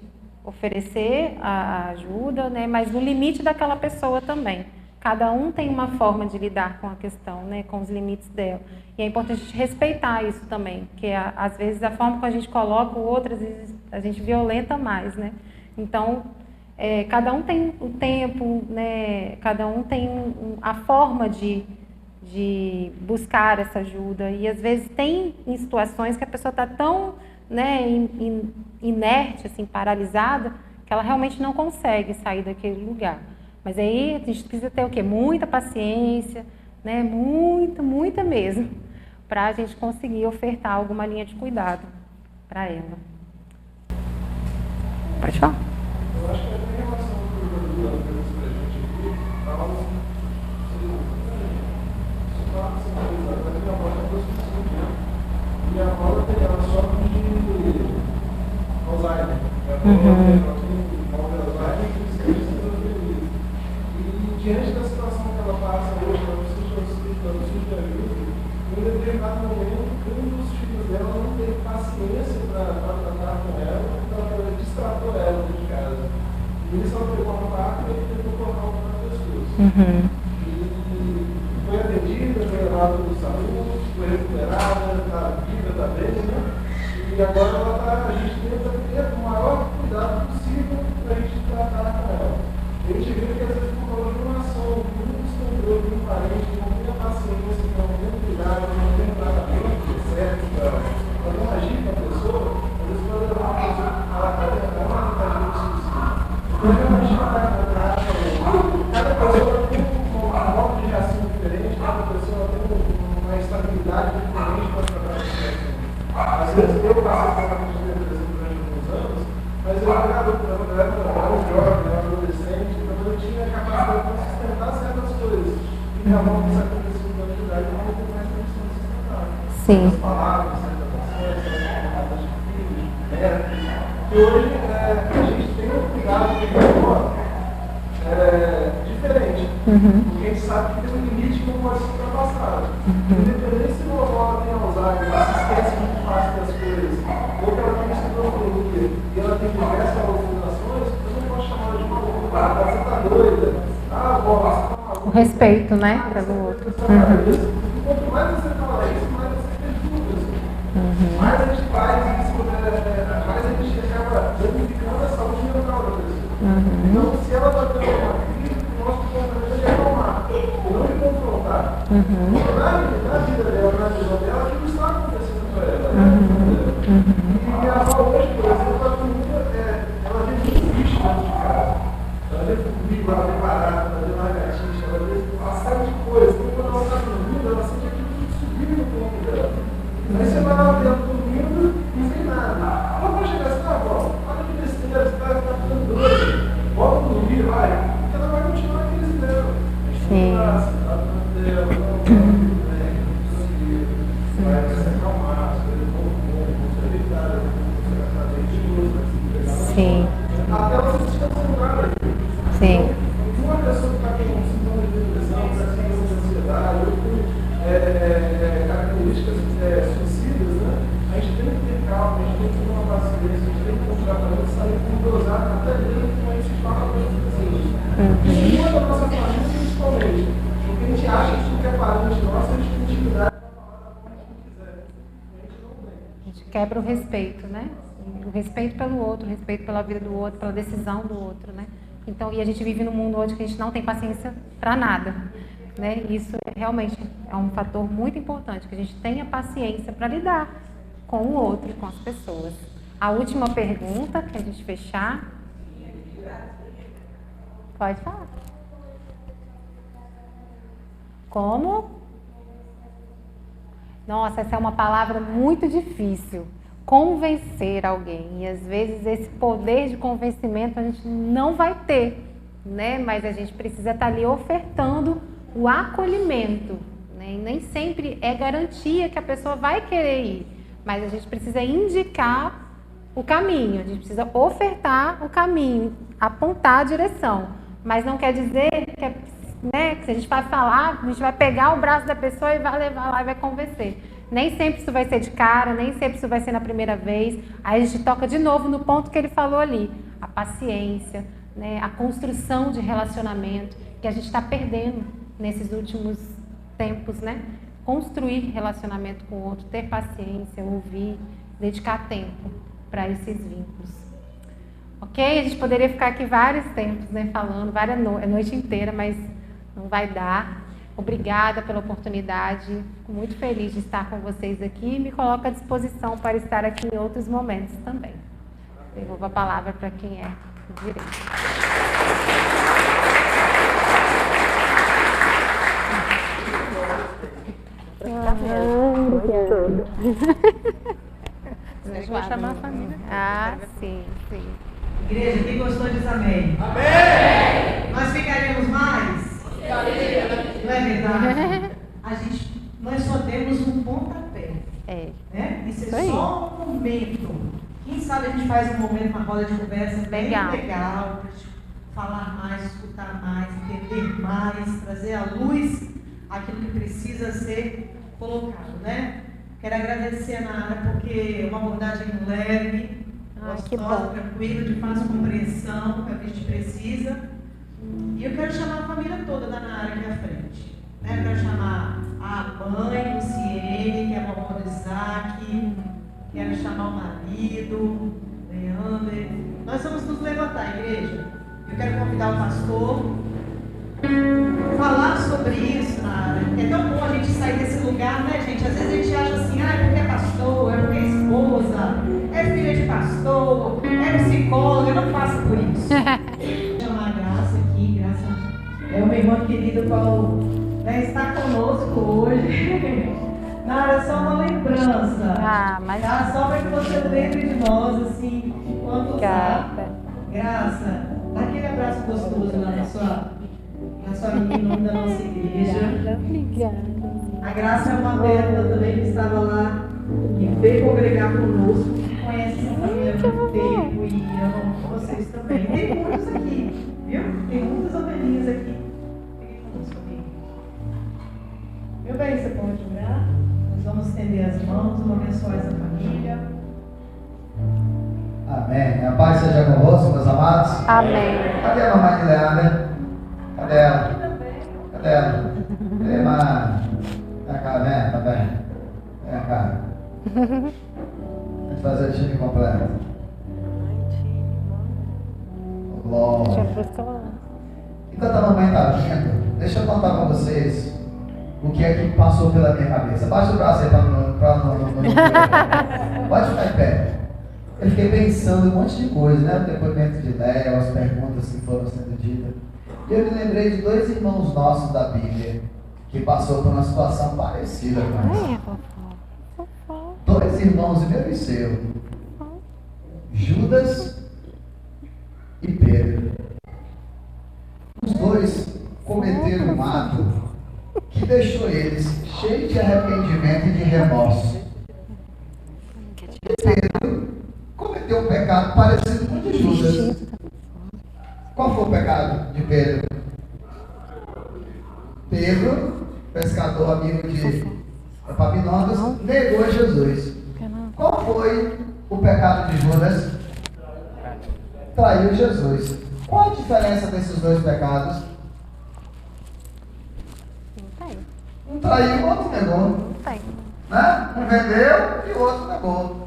oferecer a ajuda, né? Mas no limite daquela pessoa também. Cada um tem uma forma de lidar com a questão, né? Com os limites dela. E é importante a gente respeitar isso também, porque às vezes a forma como a gente coloca o outro, às vezes a gente violenta mais, né? Então, cada um tem o tempo, né? Cada um tem a forma de buscar essa ajuda. E às vezes tem em situações que a pessoa está tão, né, inerte, assim, paralisada, que ela realmente não consegue sair daquele lugar. Mas aí a gente precisa ter o quê? Muita paciência, né? Muita mesmo, para a gente conseguir ofertar alguma linha de cuidado para ela. Pode falar. Eu acho que é em relação ao que o Bruno trouxe pra gente aqui, fala assim, minha avó já trouxe minha avó ela sofre de Alzheimer. Minha avó tem Alzheimer e esquece. E diante da situação que ela passa hoje, ela precisa de ajuda, em determinado momento, um dos filhos dela não teve paciência para tratar com ela, então ela distratou ela dentro de casa. E isso ela pegou uma faca e tentou colocar outras pessoas. E foi atendida, foi levada para o saúde, foi recuperada, está viva, está bem, né? E agora a gente tenta ter o maior cuidado possível para a gente tratar com ela. A gente vê que às vezes por causa de uma ação, de um descontrole de um parente, não tem a paciência, não tem o cuidado, não tem o tratamento certo para não agir com a pessoa, às vezes pode levar a pessoa a tentar agir no suicídio. Então a gente vai tratar cada pessoa tem um modo de reação diferente, cada pessoa tem uma estabilidade diferente para tratar essa situação. Às vezes eu passei por uma depressão durante alguns anos, mas eu era um jovem, era um adolescente, então eu tinha a capacidade de sustentar certas coisas. E minha mão com essa condição de idade não tem mais condição de sustentar. Sim. As palavras, certas ações, certas palavras de filhos, de netos. E hoje a gente tem um cuidado com o avó diferente. Porque a gente sabe que tem um limite que não pode ser ultrapassado. Independente se o avó tem Alzheimer, ela se esquece muito fácil das coisas, ou que ela tem esquizofrenia e ela tem diversas alucinações, eu não posso chamar ela de maluca. Ah, você está doida. Ah, avó, você está maluca. O respeito, né, pelo outro. E quanto mais você fala isso, mais você tem dúvidas. Mais a gente faz isso, mais a gente acaba danificando a saúde mental da pessoa. Então, se ela está tendo uma crise, o nosso comportamento é de acalmar, e não de confrontar. Na vida dela, na visão dela, aquilo está acontecendo para ela. E minha avó hoje, por exemplo, ela vê muito bicho dentro de casa. Ela vê comigo, ela vê barata, ela vê lagartixa, ela vê uma série de coisas. Então, quando ela está dormindo, ela sente aquilo tudo subindo no corpo dela. Aí você vai lá dentro dormindo e não tem nada. Ela vai chegar assim, avó, olha que besteira, você está ficando doido. Volta a dormir, vai. Porque ela vai continuar a crise dela. Sim. Vai se acalmar, as coisas vão ser evitadas, você vai fazer de Sim. até ela se desconcentrar. Sim. Uma pessoa que está com sintoma de depressão, síndrome de ansiedade, ou com características suicidas, né? A gente tem que ter calma, a gente tem que ter uma paciência, a gente tem que ter um tratamento, saber como dosar até mesmo como a gente fala para os pacientes. E uma da nossa família, principalmente, porque a gente acha que tudo é parente nosso, a gente tem intimidade para falar da forma que a gente quiser. A gente não tem. A gente quebra o respeito, né? O respeito pelo outro, o respeito pela vida do outro, pela decisão do outro, né? Então, e a gente vive num mundo hoje que a gente não tem paciência para nada, né? Isso realmente é um fator muito importante, que a gente tenha paciência para lidar com o outro, com as pessoas. A última pergunta, que a gente fechar. Pode falar. Como? Nossa, essa é uma palavra muito difícil. Convencer alguém. E às vezes esse poder de convencimento a gente não vai ter, né? Mas a gente precisa estar ali ofertando o acolhimento, né? E nem sempre é garantia que a pessoa vai querer ir, mas a gente precisa indicar o caminho, a gente precisa ofertar o caminho, apontar a direção. Mas não quer dizer que, né, que se a gente vai falar, a gente vai pegar o braço da pessoa e vai levar lá e vai convencer. Nem sempre isso vai ser de cara, nem sempre isso vai ser na primeira vez. Aí a gente toca de novo no ponto que ele falou ali. A paciência, né, a construção de relacionamento, que a gente está perdendo nesses últimos tempos, né? Construir relacionamento com o outro, ter paciência, ouvir, dedicar tempo para esses vínculos. Ok? A gente poderia ficar aqui vários tempos, né, falando, a noite inteira, mas não vai dar. Obrigada pela oportunidade, fico muito feliz de estar com vocês aqui e me coloco à disposição para estar aqui em outros momentos também. Devolvo a palavra para quem é do direito. Vou chamar a família. Sim, sim. Igreja, quem gostou diz amém. Amém! Nós ficaremos mais? Não é verdade? Nós só temos um pontapé. Né? Isso é só um momento. Quem sabe a gente faz um momento, uma roda de conversa bem legal pra gente falar mais, escutar mais, entender mais, trazer à luz aquilo que precisa ser colocado, né? Quero agradecer a Nara porque é uma abordagem leve, gostosa, tranquila, de fácil compreensão, que a gente precisa. E eu quero chamar a família toda da Nara aqui à frente. Né? Eu quero chamar a mãe, Luciene, que é a vovó do Isaac, quero chamar o marido, Leander. Nós vamos nos levantar, igreja. Eu quero convidar o pastor falar sobre isso, Nara. É tão bom a gente sair desse lugar, né, gente? Às vezes a gente acha assim, porque é pastor, é porque é esposa, é filha de pastor, é psicóloga, eu não passo por isso. Vou chamar a Graça aqui, Graça é uma irmã querida, qual está conosco hoje. Nara, só uma lembrança. Mas... tá? Só para que você lembre de nós, assim, enquanto sabe. Graça, dá aquele abraço gostoso lá na sua amiga em nome da nossa igreja. Obrigada. A Graça é uma bela também que estava lá e veio congregar conosco, que conhece essa família há muito tempo e ama vocês também. Tem muitos aqui, viu? Tem muitas ovelhinhas aqui. Fiquem conosco, amigo. Meu bem, você pode orar? Nós vamos estender as mãos, vamos abençoar essa família. Amém. A paz seja convosco, meus amados. Amém. Cadê a mamãe de Leandra? Cadê ela? Cadê ela? Ei, mãe. Vem cá, vem, tá bem. Vem cá. Vamos fazer o time completo. Glória. Enquanto a mamãe está vindo, deixa eu contar para vocês o que é que passou pela minha cabeça. Baixa o braço aí para não. Pode ficar em pé. Eu fiquei pensando em um monte de coisa, né? O depoimento de Léo, as perguntas que foram sendo ditas. E eu me lembrei de dois irmãos nossos da Bíblia que passou por uma situação parecida com essa. Dois irmãos meu e seu. Judas e Pedro. Os dois cometeram um ato que deixou eles cheios de arrependimento e de remorso. E Pedro cometeu um pecado parecido com o de Judas. Qual foi o pecado de Pedro? Pedro, pescador amigo de Epaminondas, negou Jesus. Qual foi o pecado de Judas? Traiu Jesus. Qual a diferença desses dois pecados? Um traiu, o outro negou. Né? Um vendeu e o outro negou.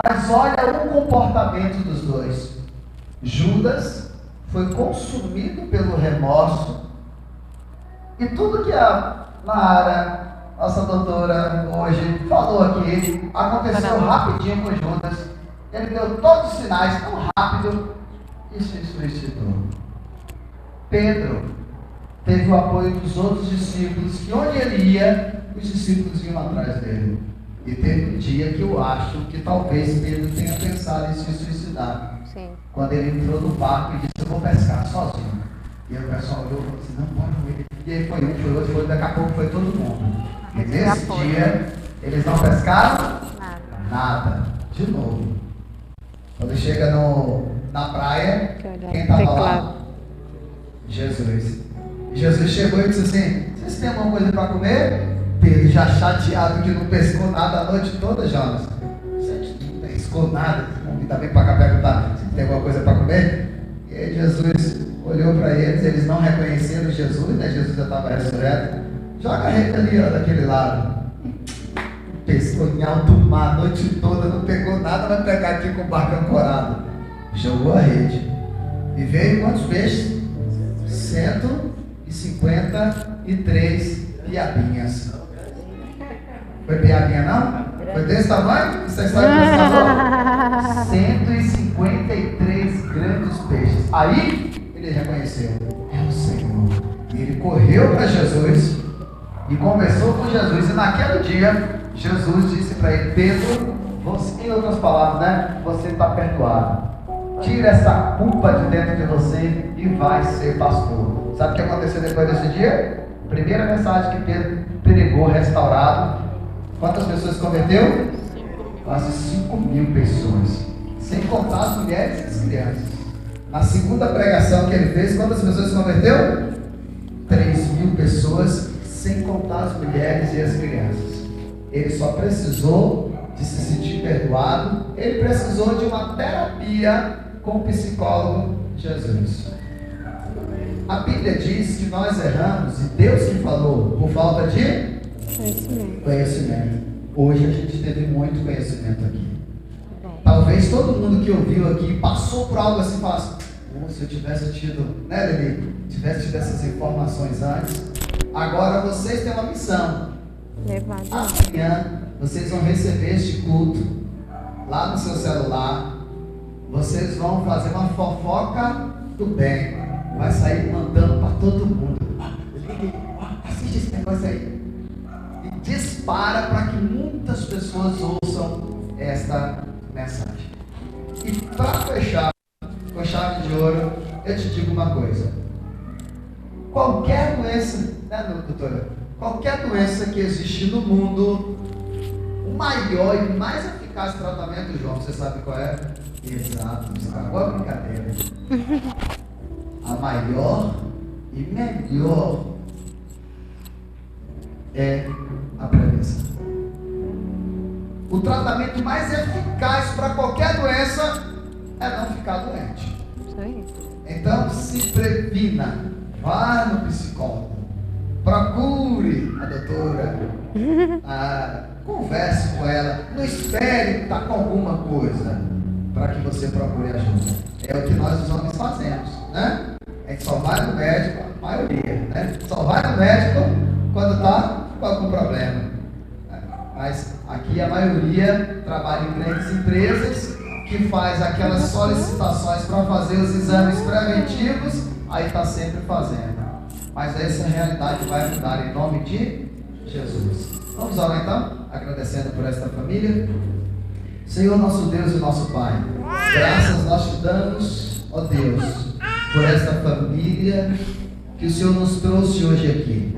Mas olha o comportamento dos dois. Judas foi consumido pelo remorso. E tudo que a Nara, nossa doutora, hoje falou aqui, aconteceu rapidinho com Judas. Ele deu todos os sinais tão rápido e se suicidou. Pedro teve o apoio dos outros discípulos, que onde ele ia, os discípulos iam atrás dele. E teve um dia que eu acho que talvez Pedro tenha pensado em se suicidar. Sim. Quando ele entrou no barco e disse, eu vou pescar sozinho. E aí o pessoal olhou e falou assim, não, bora com ele. E aí foi um, foi outro, foi, daqui a pouco foi todo mundo. E nesse dia, eles não pescaram nada. De novo. Quando chega na praia, quem estava lá? Jesus. E Jesus chegou e disse assim, vocês têm alguma coisa para comer? Pedro já chateado que não pescou nada a noite toda, Jonas. Você não pescou nada, ainda vem para cá perguntar se tem alguma coisa para comer? E aí Jesus olhou para eles, eles não reconheceram Jesus, né? Jesus já estava ressurreto. Joga a rede ali, ó, daquele lado. Pescou em alto mar a noite toda, não pegou nada, vai pegar aqui com o barco ancorado. Jogou a rede. E veio quantos peixes? 153 piabinhas. Foi piabinha não? Foi desse tamanho? Isso é história que você falou? 153 grandes peixes. Aí ele reconheceu, é o Senhor. E ele correu para Jesus e conversou com Jesus. E naquele dia, Jesus disse para ele, Pedro, você, em outras palavras, né? Você está perdoado. Tira essa culpa de dentro de você e vai ser pastor. Sabe o que aconteceu depois desse dia? Primeira mensagem que Pedro pregou, restaurado. Quantas pessoas se converteu? Quase 5.000 pessoas. Sem contar as mulheres e as crianças. Na segunda pregação que ele fez, quantas pessoas se converteu? 3.000 pessoas, sem contar as mulheres e as crianças. Ele só precisou de se sentir perdoado. Ele precisou de uma terapia com o psicólogo Jesus. A Bíblia diz que nós erramos, e Deus que falou, por falta de conhecimento. Hoje a gente teve muito conhecimento aqui. Talvez todo mundo que ouviu aqui passou por algo assim e falasse: se eu tivesse tido, né, Lili? Tivesse tido essas informações antes. Agora vocês têm uma missão. Amanhã vocês vão receber este culto lá no seu celular. Vocês vão fazer uma fofoca do bem. Vai sair mandando para todo mundo. Assiste esse negócio aí. E dispara para que muitas pessoas ouçam esta mensagem. E para fechar com chave de ouro, eu te digo uma coisa. Qualquer doença, né, doutora? Qualquer doença que existe no mundo, o maior e mais eficaz tratamento, João, você sabe qual é? Exato, agora brincadeira. A maior e melhor é a prevenção. O tratamento mais eficaz para qualquer doença é não ficar doente. Então se previna, vá no psicólogo, procure a doutora, converse com ela, não espere estar com alguma coisa para que você procure ajuda. É o que nós os homens fazemos, né? A gente só vai no médico, a maioria, né? Só vai no médico quando está com algum problema. Mas aqui a maioria trabalha em grandes empresas que faz aquelas solicitações para fazer os exames preventivos, aí está sempre fazendo. Mas essa realidade vai mudar em nome de Jesus. Vamos orar então, agradecendo por esta família. Senhor, nosso Deus e nosso Pai, graças nós te damos, ó Deus, por esta família que o Senhor nos trouxe hoje aqui.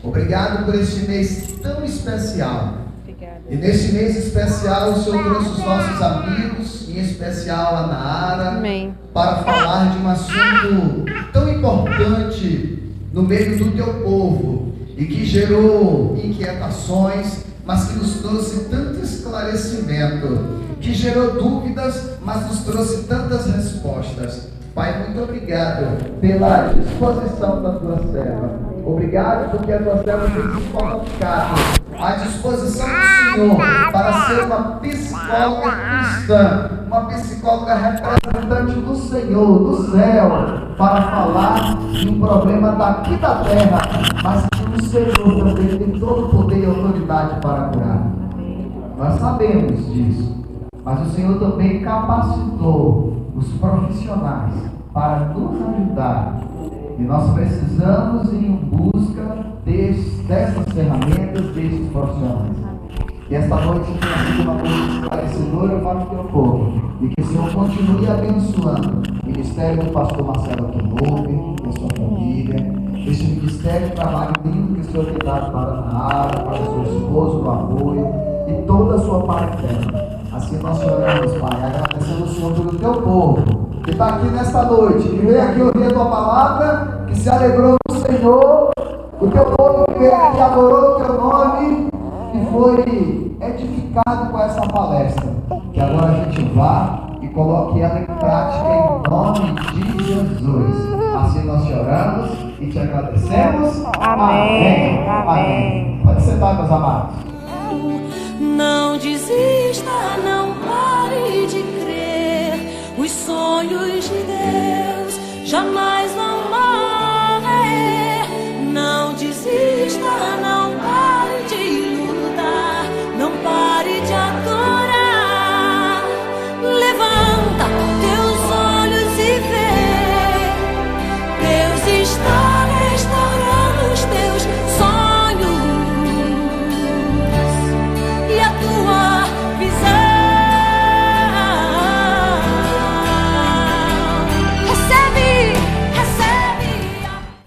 Obrigado por este mês tão especial. E nesse mês especial o Senhor trouxe os nossos amigos, em especial a Nara, para falar de um assunto tão importante no meio do teu povo e que gerou inquietações, mas que nos trouxe tanto esclarecimento, que gerou dúvidas, mas nos trouxe tantas respostas. Pai, muito obrigado pela disposição da tua serva. Obrigado porque a tua serva tem se colocado à disposição do Senhor para ser uma psicóloga cristã, uma psicóloga representante do Senhor, do céu, para falar de um problema daqui da terra, mas que o Senhor também tem todo o poder e autoridade para curar. Nós sabemos disso, mas o Senhor também capacitou os profissionais para nos ajudar. E nós precisamos ir em busca dessas ferramentas, desses profissionais. Que esta noite tenha sido uma noite esclarecedora para o teu povo. E que o Senhor continue abençoando o ministério do pastor Marcelo Quimouve, da sua família, este ministério de trabalho lindo que o Senhor tem dado para a Nara, para o seu esposo, o apoio e toda a sua parentela. Assim nós oramos, Pai, agradecendo o Senhor pelo teu povo que está aqui nesta noite, que veio aqui ouvir a tua palavra, que se alegrou no Senhor, o teu povo que veio aqui, adorou o teu nome e foi edificado com essa palestra. Que agora a gente vá e coloque ela em prática em nome de Jesus. Assim nós te oramos e te agradecemos. Amém. Amém. Pode sentar, meus amados. Não desista, não pare de crer. Os sonhos de Deus jamais